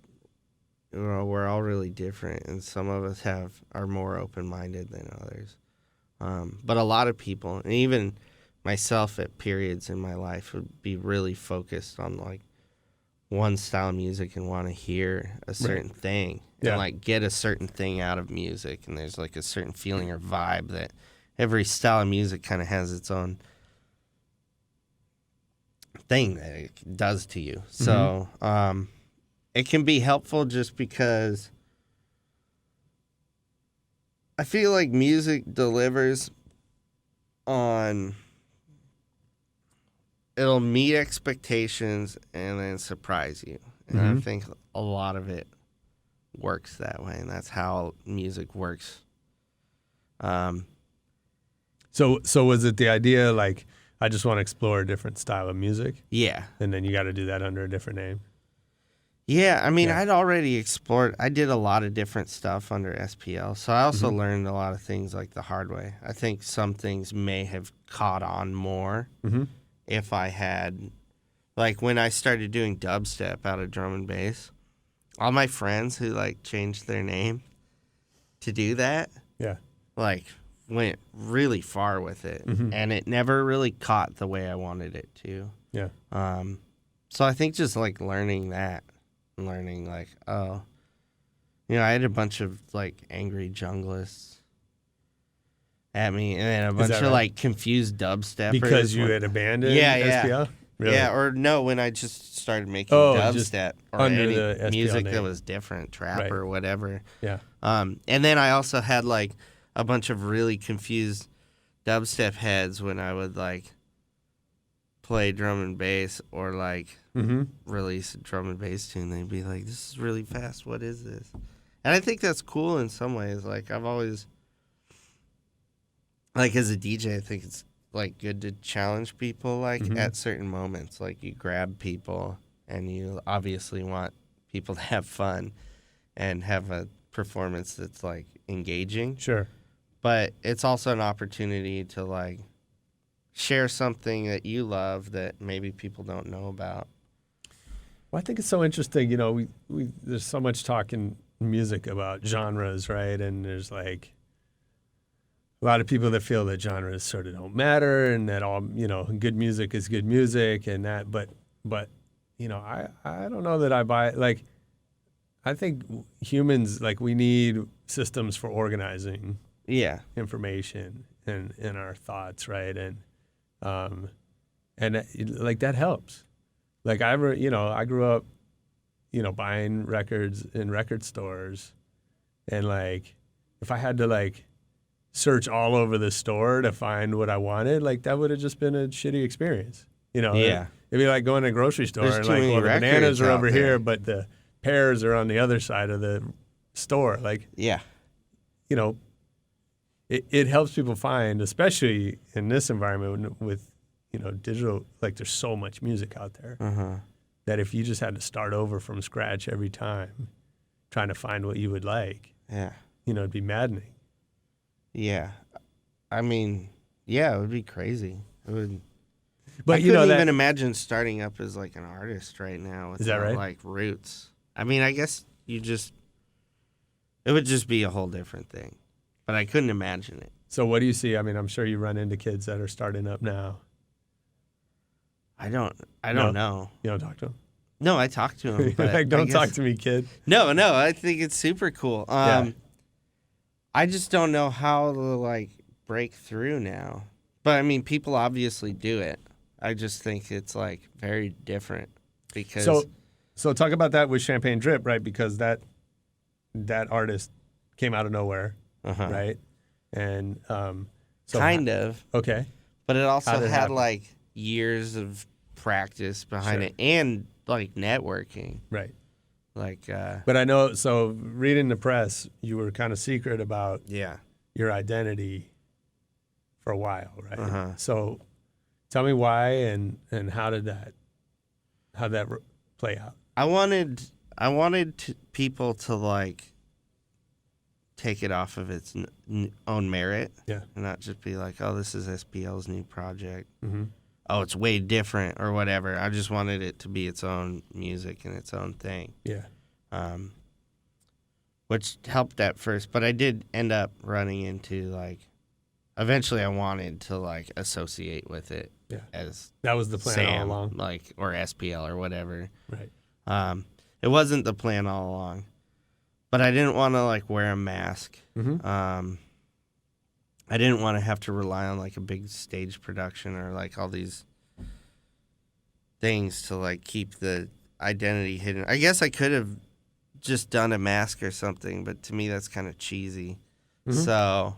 we're all really different, and some of us are more open-minded than others. But a lot of people, and even myself at periods in my life, would be really focused on like one style of music and want to hear a certain thing and like get a certain thing out of music. And there's like a certain feeling or vibe that every style of music kind of has its own thing that it does to you. So it can be helpful just because I feel like music delivers on, it'll meet expectations and then surprise you. And I think a lot of it works that way, and that's how music works. So was it the idea like, I just want to explore a different style of music, Yeah. and then you got to do that under a different name? Yeah, Yeah. I'd already explored. I did a lot of different stuff under SPL, so I also learned a lot of things like the hard way. I think some things may have caught on more if I had, like when I started doing dubstep out of drum and bass, all my friends who like changed their name to do that, Yeah. like went really far with it, and it never really caught the way I wanted it to. Yeah. So I think just like learning like, oh, I had a bunch of like angry junglists at me, and then a bunch of like confused dubsteppers. Because you had abandoned Yeah. SPL? Really? Yeah, or no, when I just started making just dubstep or under any the SPL music name. that was different, trap Right. or whatever. Yeah. And then I also had like a bunch of really confused dubstep heads when I would like play drum and bass or like release a drum and bass tune. They'd be like, "This is really fast. What is this?" And I think that's cool in some ways. Like I've always, like as a DJ, I think it's like good to challenge people like at certain moments. Like you grab people and you obviously want people to have fun and have a performance that's like engaging. Sure. But it's also an opportunity to like share something that you love that maybe people don't know about. Well, I think it's so interesting. We there's so much talk in music about genres, right? And there's like a lot of people that feel that genres sort of don't matter and that all, good music is good music and that. But I don't know that I buy it. Like, I think humans, like, we need systems for organizing information and in our thoughts, right? And like that helps. Like I grew up, buying records in record stores, and like if I had to like search all over the store to find what I wanted, like that would have just been a shitty experience. Yeah. It'd be like going to a grocery store There's and too like, many well, the bananas records are out over there. here, but the pears are on the other side of the store. Like, Yeah. it helps people find, especially in this environment with, digital, like there's so much music out there. that if you just had to start over from scratch every time, trying to find what you would like, Yeah. it'd be maddening. Yeah. I mean, yeah, it would be crazy. It would. But I you know couldn't that even imagine starting up as like an artist right now without Is that right? like roots. I mean, I guess it would just be a whole different thing. But I couldn't imagine it. So what do you see? I mean, I'm sure you run into kids that are starting up now. I don't No. know. You don't talk to them? No, I talk to him. But Like, don't I talk guess- to me, kid. No, I think it's super cool. Yeah. I just don't know how to like break through now. But I mean, people obviously do it. I just think it's like very different because So talk about that with Champagne Drip, right? Because that artist came out of nowhere, right? And so kind of, okay. but it How also did it had happen? like years of practice behind Sure. it and like networking. Right. Like But I know, so reading the press, you were kind of secret about yeah. your identity for a while, right? Uh-huh. So tell me why and how did that play out? I wanted people to like take it off of its own merit. Yeah. And not just be like, oh, this is SPL's new project. Mm-hmm. Oh, it's way different or whatever. I just wanted it to be its own music and its own thing. Yeah. Which helped at first, but I did end up running into like, eventually I wanted to like associate with it Yeah. as That was the plan Sam, all along. like, or SPL or whatever. Right. It wasn't the plan all along, but I didn't want to like wear a mask. Mm-hmm. I didn't want to have to rely on like a big stage production or like all these things to like keep the identity hidden. I guess I could have just done a mask or something, but to me that's kind of cheesy. Mm-hmm. So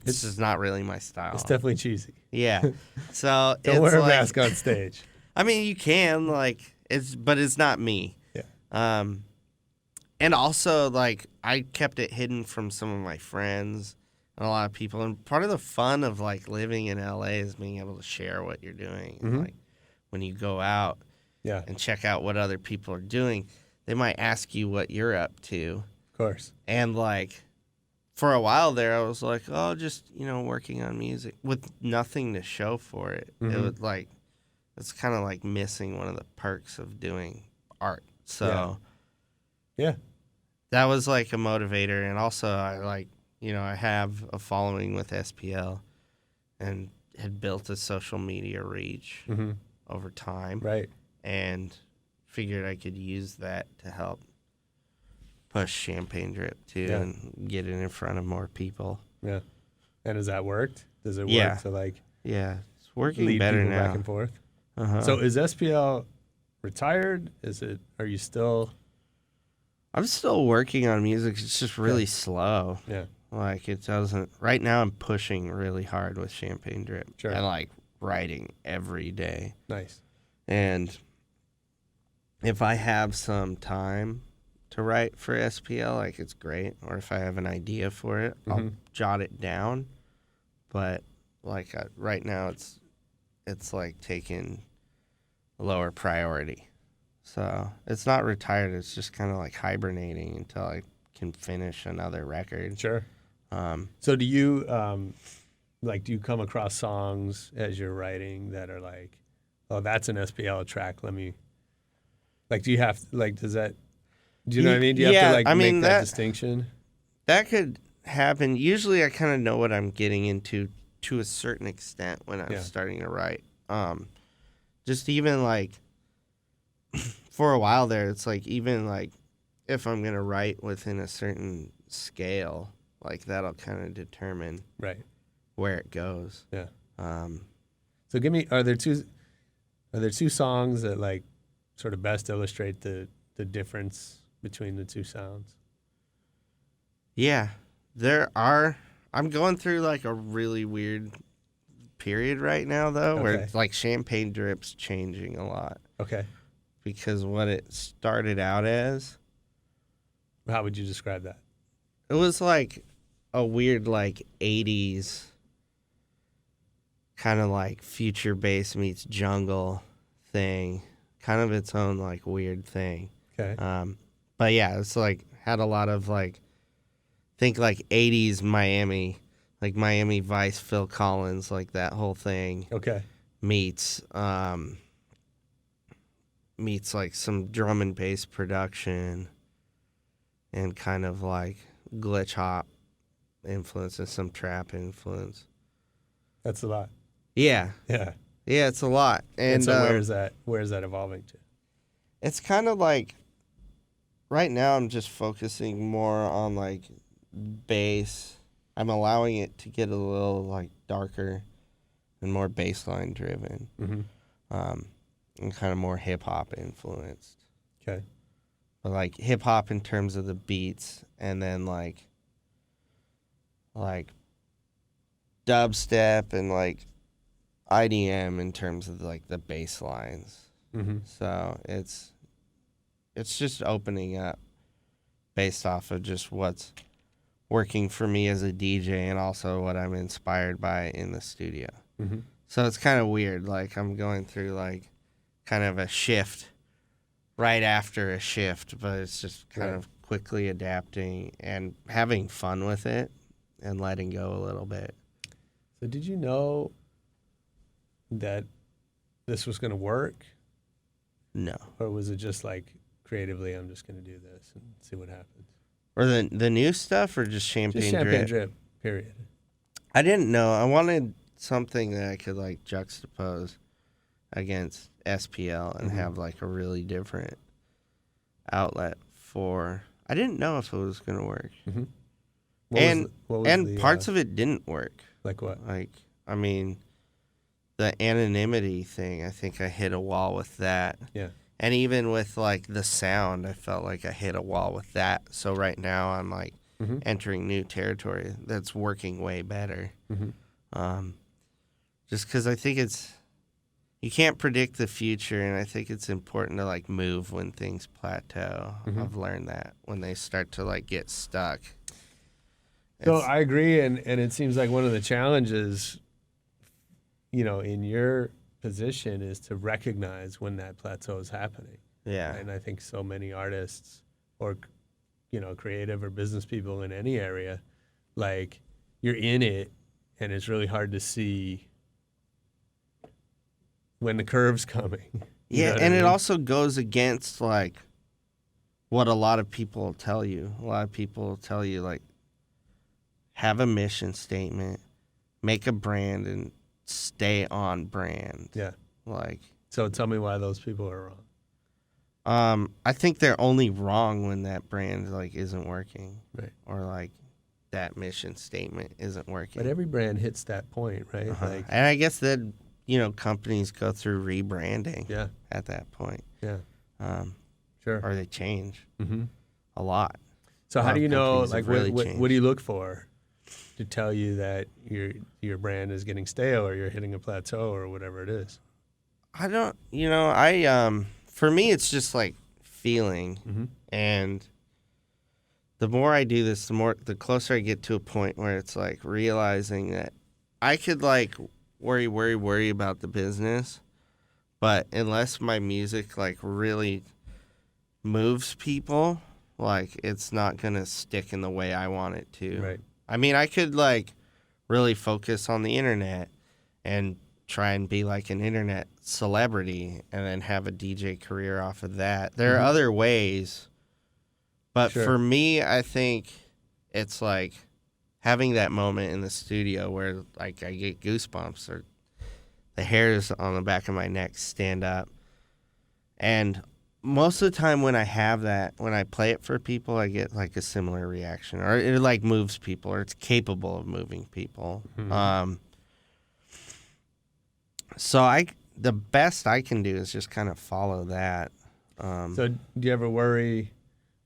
it's just not really my style. It's definitely cheesy. Yeah. So Don't it's wear a like, mask on stage. I mean, you can like but it's not me. Yeah. And also like I kept it hidden from some of my friends and a lot of people. And part of the fun of like living in LA is being able to share what you're doing. Mm-hmm. And, like when you go out Yeah. and check out what other people are doing, they might ask you what you're up to. Of course. And like for a while there, I was like, oh, just, working on music with nothing to show for it. Mm-hmm. It would like, it's kind of like missing one of the perks of doing art. So Yeah. that was like a motivator. And also I like, I have a following with SPL and had built a social media reach Mm-hmm. over time. Right. And figured I could use that to help push Champagne Drip too Yeah. and get it in front of more people. Yeah. And has that worked? Does it Yeah. work to like Yeah, it's working lead better people now. back and forth? Uh-huh. So is SPL retired? Are you still? I'm still working on music. It's just really slow. Yeah. Like it doesn't. Right now, I'm pushing really hard with Champagne Drip. Sure. And like writing every day. Nice. And if I have some time to write for SPL, like it's great. Or if I have an idea for it, I'll Mhm. jot it down. But like right now, it's like taking a lower priority. So it's not retired. It's just kind of like hibernating until I can finish another record. Sure. So do you do you come across songs as you're writing that are like, oh, that's an SPL track. Let me. Like, do you have does that? Do you know what I mean? Do you have to like make that distinction? That could happen. Usually, I kind of know what I'm getting into to a certain extent when I'm starting to write. Just even like for a while there, it's like even like if I'm gonna write within a certain scale, like that'll kind of determine Right. where it goes. Yeah. So give me, are there two songs that like sort of best illustrate the difference between the two sounds? Yeah, there are. I'm going through like a really weird period right now though, where Okay. like Champagne Drip's changing a lot Okay. because what it started out as, How would you describe that? it was like a weird like 80s kind of like future bass meets jungle thing kind of its own like weird thing. Okay. But yeah, it's like had a lot of like, think like 80s Miami, like Miami Vice, Phil Collins, like that whole thing. Okay. Meets like some drum and bass production and kind of like glitch hop influence and some trap influence. That's a lot. Yeah. Yeah. Yeah, it's a lot. And so where's that evolving to? it's kind of like right now I'm just focusing more on like bass. I'm allowing it to get a little like darker and more bass line driven. And kind of more hip hop influenced. Okay. But like hip hop in terms of the beats, and then like dubstep and like IDM in terms of like the bass lines. So it's just opening up based off of just what's working for me as a DJ and also what I'm inspired by in the studio. So it's kind of weird. Like I'm going through like kind of a shift right after a shift, but it's just kind of quickly adapting and having fun with it and letting go a little bit. So did you know that this was going to work? No. Or was it just like creatively, I'm just going to do this and see what happens? Or the new stuff or just Champagne Just Champagne Drip, period. I didn't know. I wanted something that I could like juxtapose against SPL and have like a really different outlet for. I didn't know if it was going to work. Parts of it didn't work. Like what? Like, I mean, the anonymity thing, I think I hit a wall with that. Yeah. And even with like the sound, I felt like I hit a wall with that. So right now I'm like entering new territory that's working way better. Just because I think you can't predict the future, and I think it's important to like move when things plateau. I've learned that when they start to like get stuck. So I agree, and it seems like one of the challenges, in your position is to recognize when that plateau is happening. Yeah. And I think so many artists or, creative or business people in any area, like you're in it and it's really hard to see when the curve's coming. Yeah, and it also goes against like what a lot of people tell you. A lot of people tell you like have a mission statement, make a brand, and stay on brand. Yeah. Like. So tell me why those people are wrong. I think they're only wrong when that brand like isn't working. Right. Or like that mission statement isn't working. But every brand hits that point, right? Like, and I guess that companies go through rebranding. Yeah. At that point. Yeah. Sure. Or they change a lot. So how do you know? Like, really what do you look for to tell you that your brand is getting stale or you're hitting a plateau or whatever it is? I don't. For me, it's just like feeling, and the more I do this, the closer I get to a point where it's like realizing that I could like worry about the business, but unless my music like really moves people, like it's not gonna stick in the way I want it to. Right. I mean, I could like really focus on the internet and try and be like an internet celebrity and then have a DJ career off of that. There are other ways, but for me, I think it's like having that moment in the studio where like I get goosebumps or the hairs on the back of my neck stand up. And most of the time when I have that, when I play it for people, I get like a similar reaction, or it like moves people, or it's capable of moving people. So the best I can do is just kind of follow that. So do you ever worry,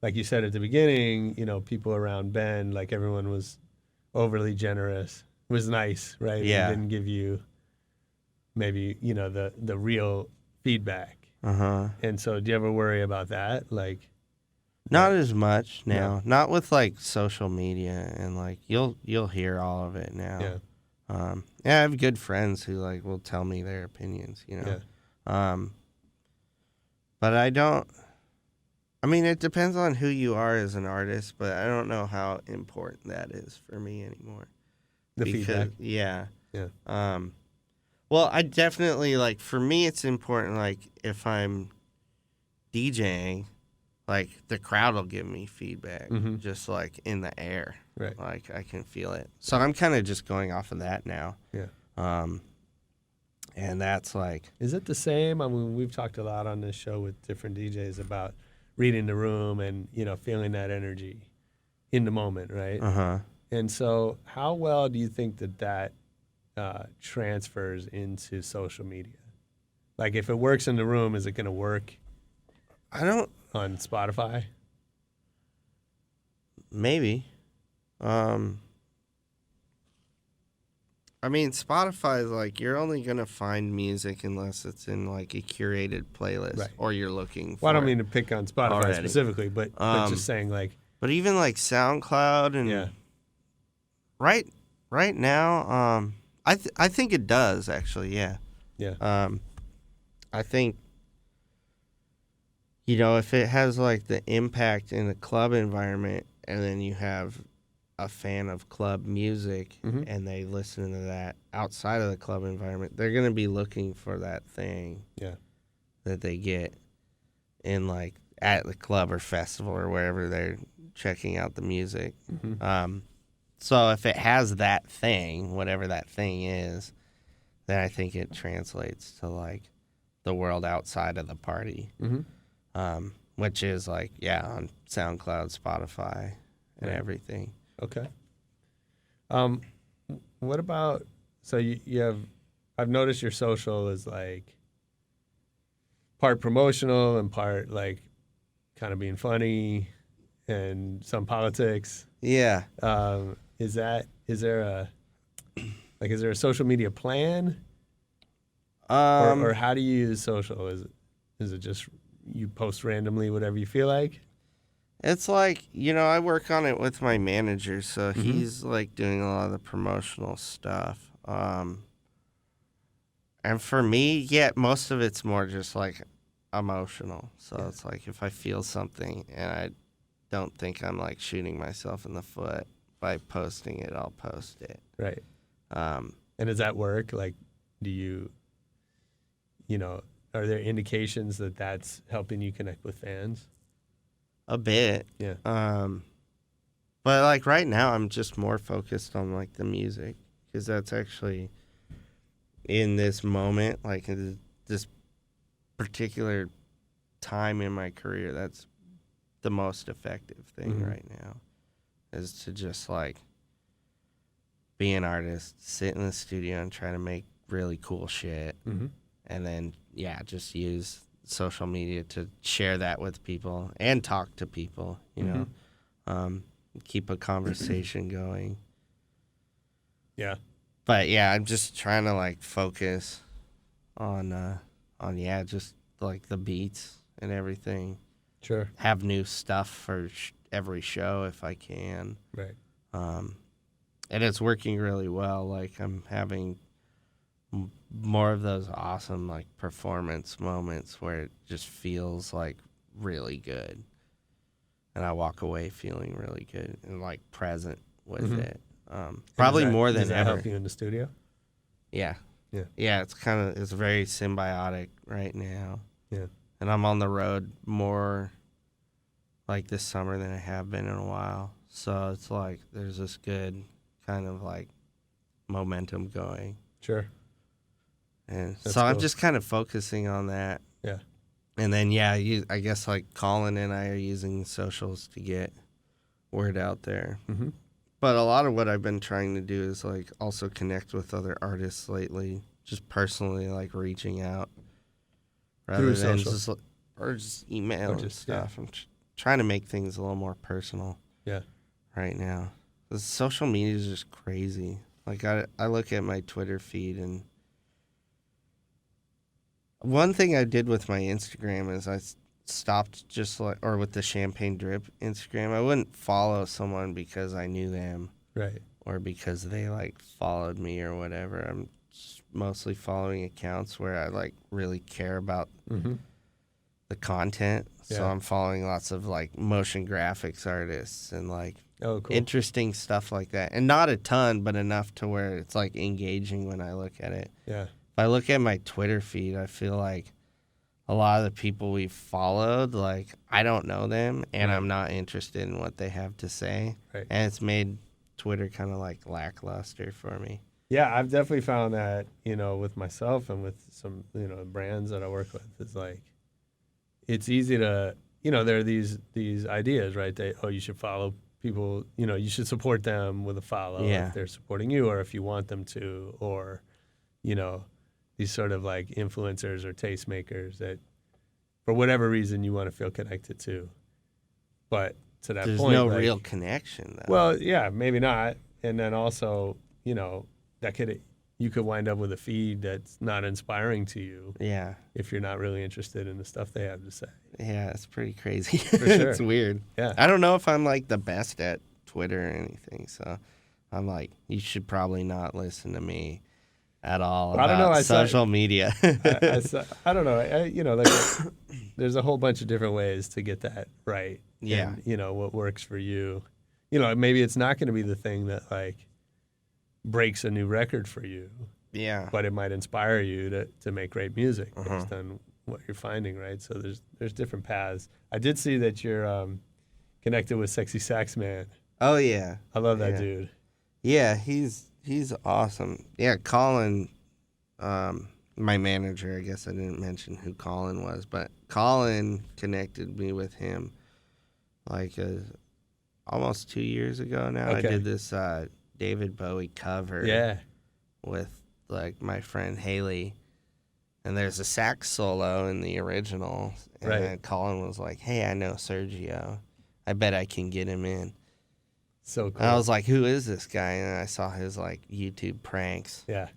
like you said at the beginning, people around Ben, like everyone was overly generous, was nice, right? Yeah. And didn't give you maybe, the real feedback. And so do you ever worry about that? Like, not as much now. Not with like social media and like you'll hear all of it now. Yeah. I have good friends who like will tell me their opinions, But I don't. I mean, it depends on who you are as an artist, but I don't know how important that is for me anymore. The feedback. Yeah. Yeah. Well, I definitely, like, for me, it's important, like, if I'm DJing, like, the crowd will give me feedback, just, like, in the air. Right. Like, I can feel it. So I'm kind of just going off of that now. Yeah. And that's, like... Is it the same? I mean, we've talked a lot on this show with different DJs about reading the room and, you know, feeling that energy in the moment, right? Uh-huh. And so how well do you think that transfers into social media? Like, if it works in the room, is it going to work on Spotify? Maybe. I mean, Spotify is like, you're only going to find music unless it's in, like, a curated playlist, Right. or you're looking for Well, I don't it mean to pick on Spotify already. specifically, but just saying, like... But even, like, SoundCloud and... Yeah. Right now, I think it does, actually, yeah. Yeah. I think, you know, if it has, like, the impact in the club environment, and then you have a fan of club music, and they listen to that outside of the club environment, they're going to be looking for that thing that they get in, like, at the club or festival or wherever they're checking out the music. So if it has that thing, whatever that thing is, then I think it translates to, like, the world outside of the party, which is, like, on SoundCloud, Spotify, and everything. Okay. What about, so you have, I've noticed your social is, like, part promotional and part, like, kind of being funny and some politics. Yeah. Is there a social media plan? Or how do you use social? Is it just you post randomly whatever you feel like? It's like, you know, I work on it with my manager, so he's, like, doing a lot of the promotional stuff. And for me, most of it's more just, like, emotional. So it's like, if I feel something and I don't think I'm, like, shooting myself in the foot by posting it, I'll post it. Right. And does that work? Like, do you know, are there indications that that's helping you connect with fans? A bit. Yeah. But, like, right now I'm just more focused on, like, the music, because that's actually, in this moment, like, in this particular time in my career, that's the most effective thing right now, is to just, like, be an artist, sit in the studio and try to make really cool shit, and then, just use social media to share that with people and talk to people, you know, keep a conversation going. Yeah. But I'm just trying to, like, focus on just, like, the beats and everything. Sure. Have new stuff for every show if I can. Right. And it's working really well. Like, I'm having more of those awesome, like, performance moments where it just feels, like, really good. And I walk away feeling really good and, like, present with it. Probably more than ever. Does that ever. help you in the studio? Yeah. Yeah. Yeah, it's very symbiotic right now. Yeah. And I'm on the road more, like, this summer than I have been in a while. So it's like there's this good kind of, like, momentum going. Sure. And That's so I'm cool. just kind of focusing on that. Yeah. And then, I guess, like, Colin and I are using socials to get word out there. But a lot of what I've been trying to do is, like, also connect with other artists lately, just personally, like, reaching out rather Through than social. just email Or and just, stuff. I'm trying to make things a little more personal right now. The social media is just crazy. Like, I look at my Twitter feed, and one thing I did with my Instagram is I stopped just, like, or with the Champagne Drip Instagram, I wouldn't follow someone because I knew them. Right. Or because they, like, followed me or whatever. I'm just mostly following accounts where I, like, really care about the the content. So Yeah. I'm following lots of like motion graphics artists and like Oh, cool. interesting stuff like that. And not a ton, but enough to where it's like engaging when I look at it. Yeah. If I look at my Twitter feed, I feel like a lot of the people we've followed, like I don't know them and Right. I'm not interested in what they have to say. Right. And it's made Twitter kind of like lackluster for me. Yeah, I've definitely found that, with myself and with some, brands that I work with, it's like, it's easy to, there are these ideas, right? You should follow people, you should support them with a follow Yeah. if they're supporting you or if you want them to, or, these sort of like influencers or tastemakers that for whatever reason you want to feel connected to. But to that There's point, no like, real connection, though. well, yeah, maybe not. And then also, you could wind up with a feed that's not inspiring to you Yeah. if you're not really interested in the stuff they have to say. Yeah, it's pretty crazy. sure. It's weird. Yeah. I don't know if I'm like the best at Twitter or anything, so I'm like, you should probably not listen to me at all I don't know, about I saw- social media. I don't know. Like, there's a whole bunch of different ways to get that right. Yeah. And, what works for you. Maybe it's not going to be the thing that like breaks a new record for you, Yeah. but it might inspire you to make great music based on what you're finding, right? So there's different paths. I did see that you're connected with Sexy Sax Man. Oh, yeah. I love that Yeah. dude. Yeah, he's awesome. Yeah, Colin, my manager, I guess I didn't mention who Colin was, but Colin connected me with him like almost 2 years ago now. Okay. I did this David Bowie cover Yeah. with like my friend Haley, and there's a sax solo in the original, and Right. then Colin was like, "Hey, I know Sergio. I bet I can get him in." So cool. And I was like, "Who is this guy?" And I saw his like YouTube pranks. yeah.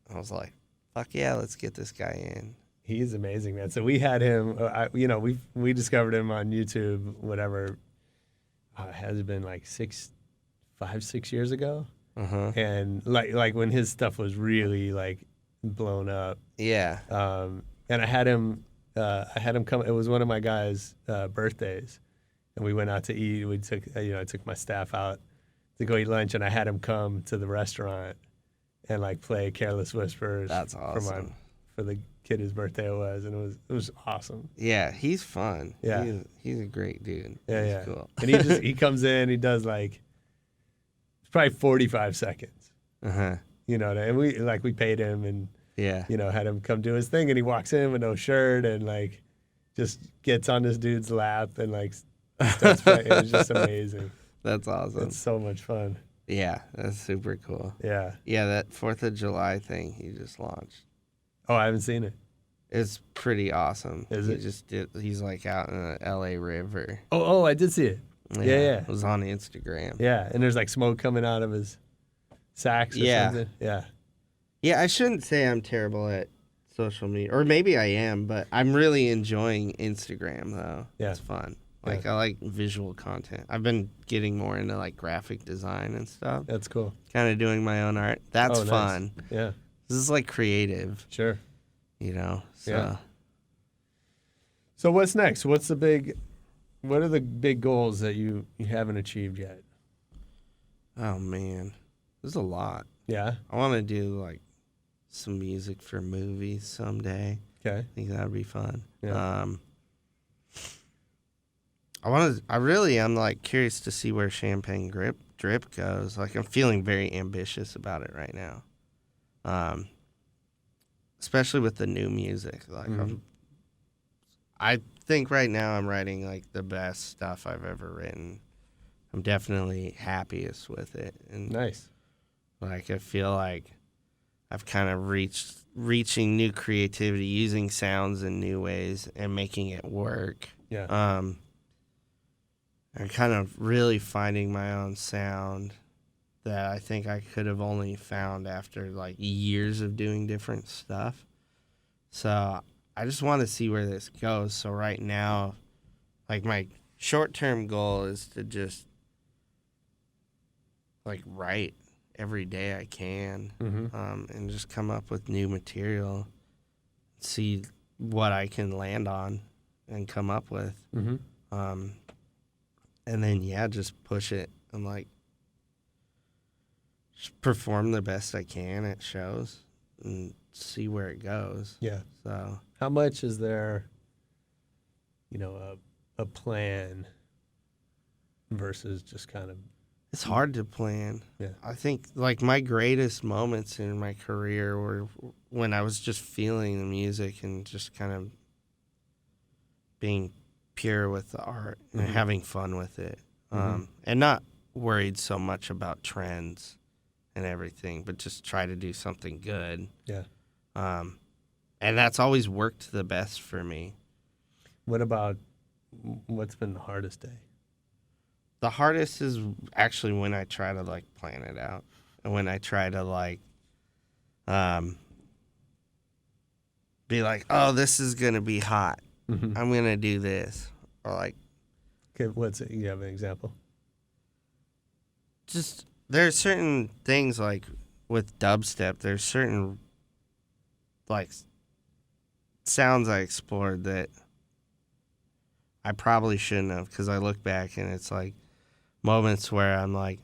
I was like, "Fuck yeah, let's get this guy in." He's amazing, man. So we had him, we discovered him on YouTube, whatever, has it been like 5-6 years ago? And like when his stuff was really like blown up. Yeah. And I had him come, it was one of my guys' birthdays, and we went out to eat. I took my staff out to go eat lunch, and I had him come to the restaurant and like play Careless Whispers. That's awesome. For the kid whose birthday it was, and it was awesome. Yeah, he's fun. Yeah. He's a great dude. Yeah, he's yeah. cool. And he comes in, he does like it's probably 45 seconds. Uh-huh. And we paid him and Yeah. had him come do his thing, and he walks in with no shirt and like just gets on this dude's lap and like starts playing. It was just amazing. That's awesome. It's so much fun. Yeah, that's super cool. Yeah. Yeah, that 4th of July thing he just launched. Oh, I haven't seen it. It's pretty awesome. Is it? He's like out in the LA River. Oh, I did see it. Yeah. It was on Instagram. Yeah, and there's like smoke coming out of his sax or Yeah. something. Yeah. Yeah, I shouldn't say I'm terrible at social media, or maybe I am, but I'm really enjoying Instagram though. Yeah. It's fun. Like I like visual content. I've been getting more into like graphic design and stuff. That's cool. Kind of doing my own art. That's Oh, nice. fun. Yeah. This is like creative, Sure. So Yeah. So what's next? What are the big goals that you haven't achieved yet? oh man, there's a lot. Yeah. I want to do like some music for movies someday. Okay. I think that would be fun. Yeah. I'm like curious to see where Champagne Drip goes. Like I'm feeling very ambitious about it right now. Especially with the new music. Like I think right now I'm writing like the best stuff I've ever written. I'm definitely happiest with it. And Nice. like I feel like I've kind of reaching new creativity, using sounds in new ways and making it work. Yeah. I'm kind of really finding my own sound that I think I could have only found after like years of doing different stuff. So I just want to see where this goes. So right now, like my short-term goal is to just like write every day I can, and just come up with new material, see what I can land on, and come up with. Mm-hmm. And then, yeah, just push it and, like, just perform the best I can at shows and see where it goes. Yeah. So, How much is there, a plan versus just kind of... it's hard to plan. Yeah. I think, like, my greatest moments in my career were when I was just feeling the music and just kind of being pure with the art and having fun with it. And not worried so much about trends and everything, but just try to do something good. Yeah. And that's always worked the best for me. What's been the hardest day? The hardest is actually when I try to, like, plan it out. And when I try to, like, be like, oh, this is going to be hot. Mm-hmm. I'm going to do this. Or, like, Okay, what's it? You have an example? just, there's certain things, like, with dubstep, there's certain, like, sounds I explored that I probably shouldn't have, because I look back and it's, like, moments where I'm, like,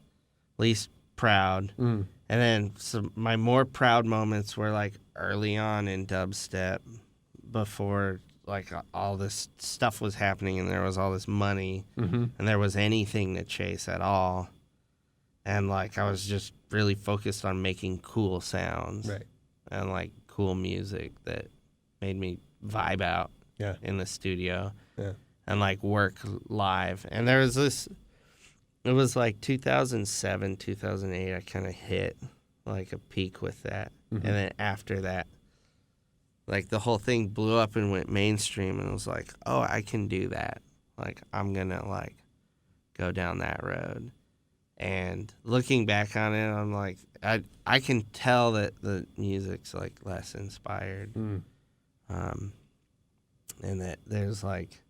least proud. And then my more proud moments were, like, early on in dubstep before, like, all this stuff was happening and there was all this money and there was anything to chase at all. And, like, I was just really focused on making cool sounds. Right. And, like, cool music that made me vibe out in the studio. Yeah. And, like, work live. And there was this, it was like 2007, 2008, I kind of hit, like, a peak with that. And then after that, like, the whole thing blew up and went mainstream, and it was like, oh, I can do that. Like, I'm going to, like, go down that road. And looking back on it, I'm like, I can tell that the music's, like, less inspired. And that there's, like,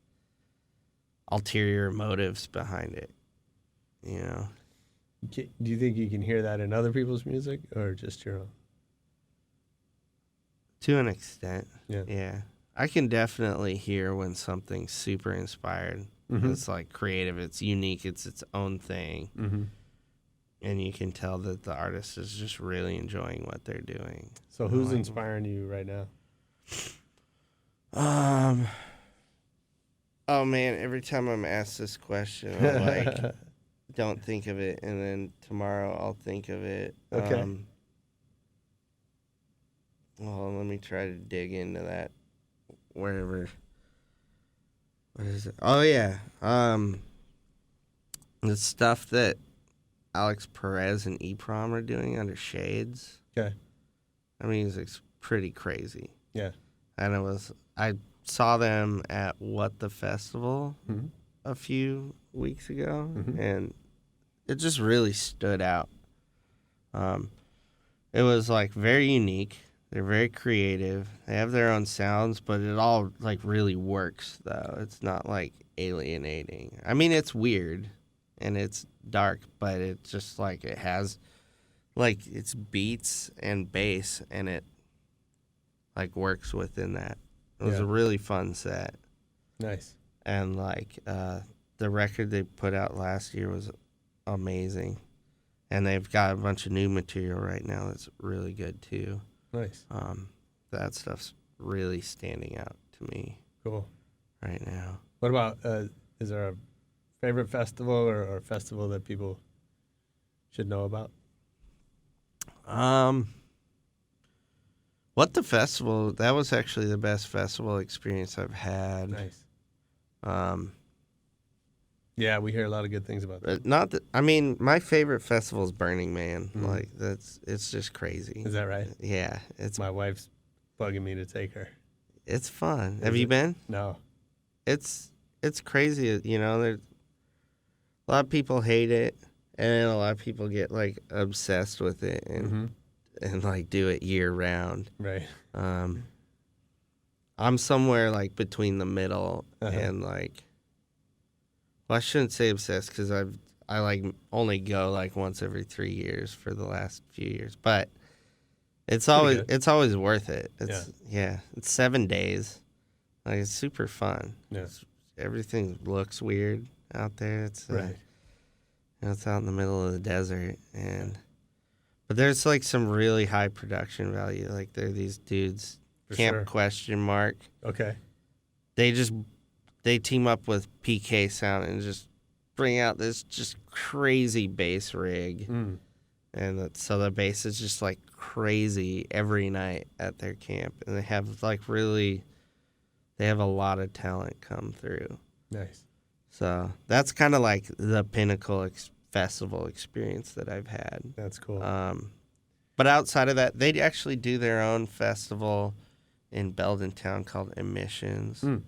ulterior motives behind it, you know? Do you think you can hear that in other people's music or just your own? To an extent, Yeah. yeah. I can definitely hear when something's super inspired. It's, like, creative, it's unique, it's its own thing. And you can tell that the artist is just really enjoying what they're doing. So who's inspiring you right now? Oh, man, every time I'm asked this question, I'm like, don't think of it, and then tomorrow I'll think of it. Okay. Well, let me try to dig into that wherever. What is it? Oh, yeah. The stuff that Alex Perez and EPROM are doing under Shades. Okay. I mean, music's pretty crazy. Yeah. And I saw them at What the Festival a few weeks ago, and it just really stood out. It was, like, very unique. They're very creative. They have their own sounds, but it all, like, really works, though. It's not, like, alienating. I mean, it's weird, and it's dark, but it's just, like, it has, like, it's beats and bass, and it, like, works within that. It was a really fun set. Nice. And, like, the record they put out last year was amazing. And they've got a bunch of new material right now that's really good, too. Nice. That stuff's really standing out to me Cool. right now. What about, is there a favorite festival or a festival that people should know about? What the Festival, that was actually the best festival experience I've had. Nice. Yeah, we hear a lot of good things about that. Not that, I mean, my favorite festival is Burning Man. Like, it's just crazy. Is that right? Yeah, it's My wife's bugging me to take her. it's fun. Have you been? No. It's crazy, you know. There's a lot of people hate it, and a lot of people get, like, obsessed with it and like do it year round. Right. I'm somewhere, like, between the middle and, like, well, I shouldn't say obsessed because I like only go, like, once every 3 years for the last few years, but it's always worth it. It's 7 days. Like, it's super fun. Yeah. Everything looks weird out there. It's Right. it's out in the middle of the desert, but there's like some really high production value. Like, there are these dudes, For Camp sure. Question Mark. Okay. They team up with PK Sound and just bring out this just crazy bass rig. And so the bass is just like crazy every night at their camp. And they have a lot of talent come through. Nice. So that's kind of like the pinnacle festival experience that I've had. That's cool. But outside of that, they actually do their own festival in Belden Town called Emissions. And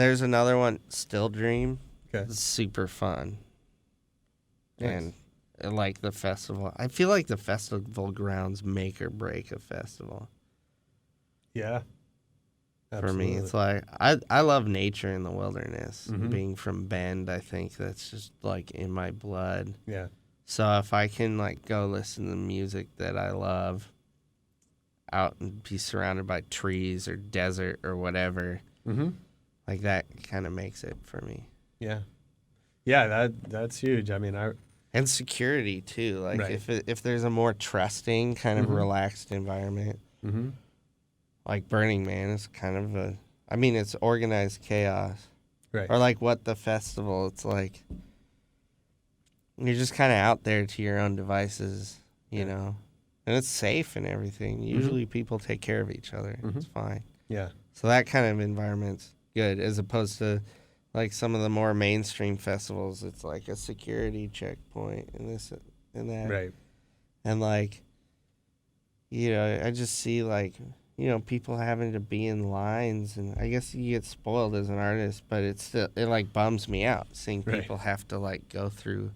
there's another one, Still Dream. Okay. It's super fun. Nice. And I like the festival. I feel like the festival grounds make or break a festival. Yeah. For me, Absolutely. it's like I love nature in the wilderness. Being from Bend, I think that's just like in my blood. Yeah. So if I can like go listen to music that I love out and be surrounded by trees or desert or whatever, like that kind of makes it for me. Yeah. Yeah, that's huge. I mean, And security too. Like Right. if there's a more trusting kind of relaxed environment, like Burning Man is kind of it's organized chaos. right. Or like what the festival, it's like you're just kind of out there to your own devices, you know, and it's safe and everything. Usually people take care of each other. It's fine. Yeah. So that kind of environment's good, as opposed to like some of the more mainstream festivals. It's like a security checkpoint and this and that. Right. And like, you know, I just see like, you know, people having to be in lines, and I guess you get spoiled as an artist, but it like bums me out seeing Right. people have to like go through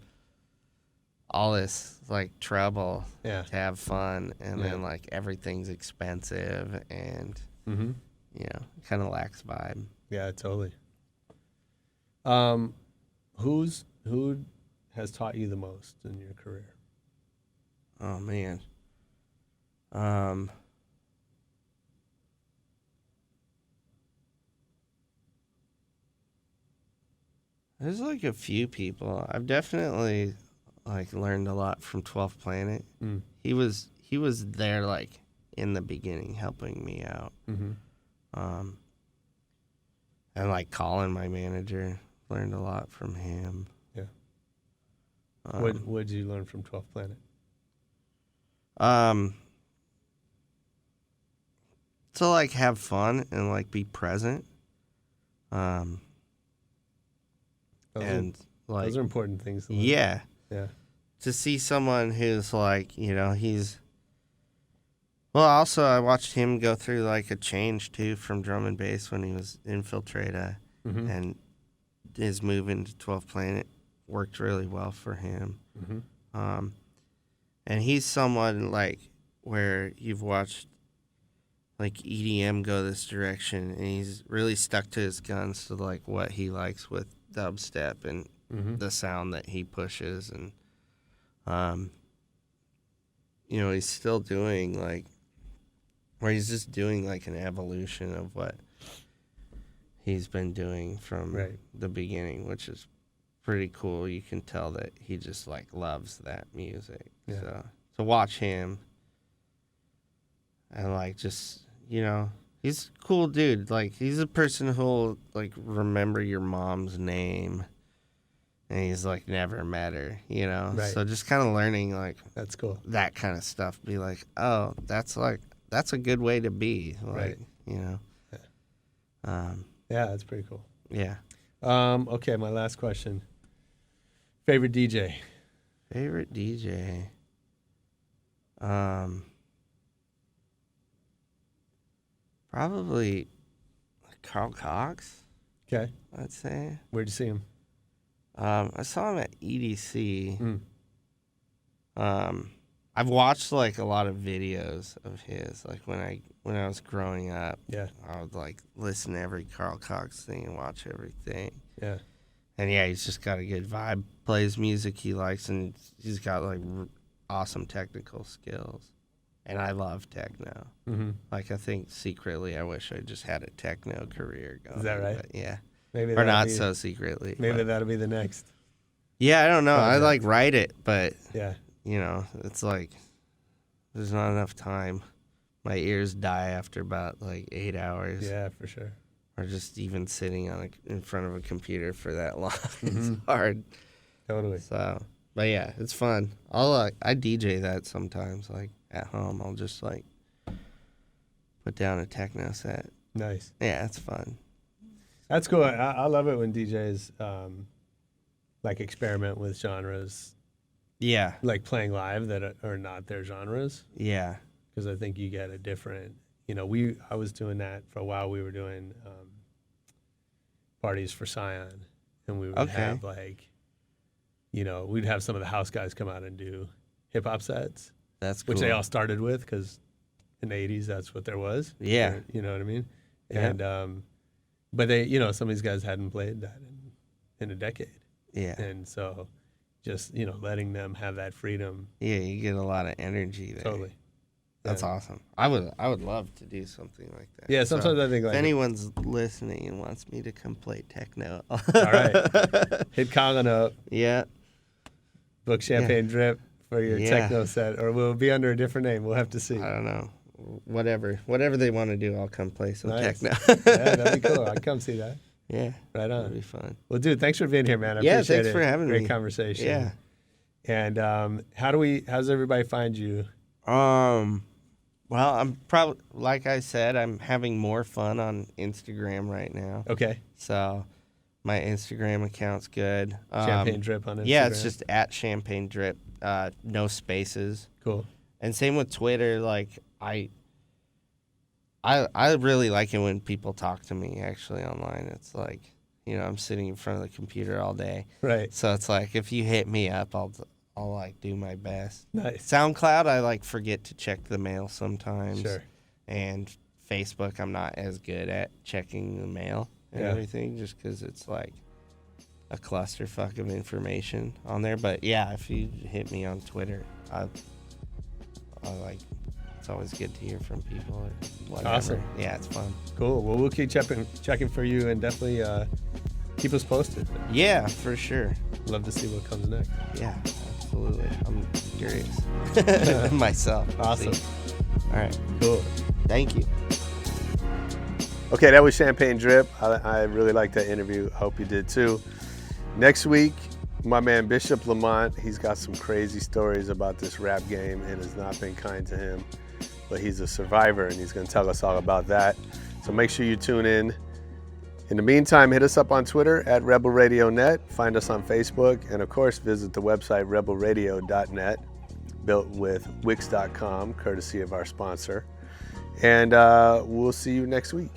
all this like trouble Yeah. to have fun, and Yeah. then like everything's expensive, and Mm-hmm. you know, kind of lacks vibe. Yeah, totally. Who has taught you the most in your career? Oh man. There's like a few people. I've definitely like learned a lot from 12th Planet. He was there like in the beginning helping me out. And like Colin, my manager, learned a lot from him. Yeah. What did you learn from 12th Planet? To like have fun and like be present. And like Those are important things to learn. yeah, Yeah. to see someone who's like, you know, well, also I watched him go through like a change too from drum and bass when he was Infiltrator, and his move into 12th Planet worked really well for him. And he's someone like where you've watched like EDM go this direction, and he's really stuck to his guns to like what he likes with dubstep and the sound that he pushes, and you know, he's still doing like, where he's just doing like an evolution of what he's been doing from the beginning, which is pretty cool. You can tell that he just like loves that music. Yeah. So to watch him and like just, you know, he's a cool dude. Like, he's a person who'll like remember your mom's name, and he's like never met her, you know. Right. So just kind of learning like That's cool. that kind of stuff. Be like, oh, that's a good way to be, like, Right. you know. Yeah, that's pretty cool. Yeah. Okay, my last question. Favorite DJ? Favorite DJ. Probably Carl Cox, Okay. I'd say. Where'd you see him? I saw him at EDC. I've watched like a lot of videos of his. Like when I was growing up, Yeah. I would like listen to every Carl Cox thing and watch everything. Yeah. And yeah, he's just got a good vibe. Plays music he likes, and he's got like awesome technical skills. and I love techno. Mm-hmm. Like, I think secretly I wish I just had a techno career going. Is that right? But yeah. Maybe Or that'll not be, so secretly. Maybe but- that'll be the next. Yeah, I don't know. I project. like write it, but, Yeah. you know, it's like there's not enough time. My ears die after about like 8 hours. Yeah, for sure. Or just even sitting in front of a computer for that long. Mm-hmm. It's hard. Totally. So, but yeah, it's fun. I DJ that sometimes, like at home. I'll just like put down a techno set. Nice. Yeah, it's fun. That's cool. I love it when DJs like experiment with genres, Yeah, like playing live that are not their genres. yeah, Because I think you get a different, I was doing that for a while. We were doing parties for Scion, and we would Okay. have like, we'd have some of the house guys come out and do hip hop sets, that's cool. which they all started with because in the 80s, that's what there was. Yeah. You know what I mean? Yeah. And, but they, some of these guys hadn't played that in a decade. Yeah, And so just, letting them have that freedom. yeah, you get a lot of energy there. Totally. That's Yeah. awesome. I would love to do something like that. Yeah, So, sometimes I think if like, anyone's listening and wants me to come play techno, all right, hit Colin up, yeah, book Champagne Drip for your Yeah. techno set, or will it be under a different name? We'll have to see. I don't know, whatever they want to do, I'll come play some Nice. techno. Yeah, that'd be cool. I'd come see that. Yeah, Right that'd be on. fun. Well, dude, thanks for being here, man. I Yeah, appreciate thanks it. for having Great me. conversation. Yeah. And how's everybody find you? Well, I'm probably, like I said, I'm having more fun on Instagram right now. Okay. So my Instagram account's good. Champagne Drip on Instagram. Yeah, it's just at Champagne Drip, no spaces. cool. And same with Twitter. Like I really like it when people talk to me actually online. It's like, I'm sitting in front of the computer all day. Right. So it's like if you hit me up, I'll like do my best. Nice. SoundCloud, I like forget to check the mail sometimes. Sure. And Facebook, I'm not as good at checking the mail and Yeah. everything just because it's like a clusterfuck of information on there. But yeah, if you hit me on Twitter, I like, it's always good to hear from people or whatever. Awesome. Yeah, it's fun. Cool. Well, we'll keep checking for you and definitely keep us posted. Yeah, for sure. Love to see what comes next. Yeah, absolutely. I'm curious myself. Awesome. See. All right. Cool. Thank you. Okay, that was Champagne Drip. I really liked that interview. I hope you did too. Next week, my man Bishop Lamont, he's got some crazy stories about this rap game and has not been kind to him, but he's a survivor and he's going to tell us all about that. So make sure you tune in. In the meantime, hit us up on Twitter at Rebel Radio Net, find us on Facebook, and of course, visit the website rebelradio.net, built with Wix.com, courtesy of our sponsor. And we'll see you next week.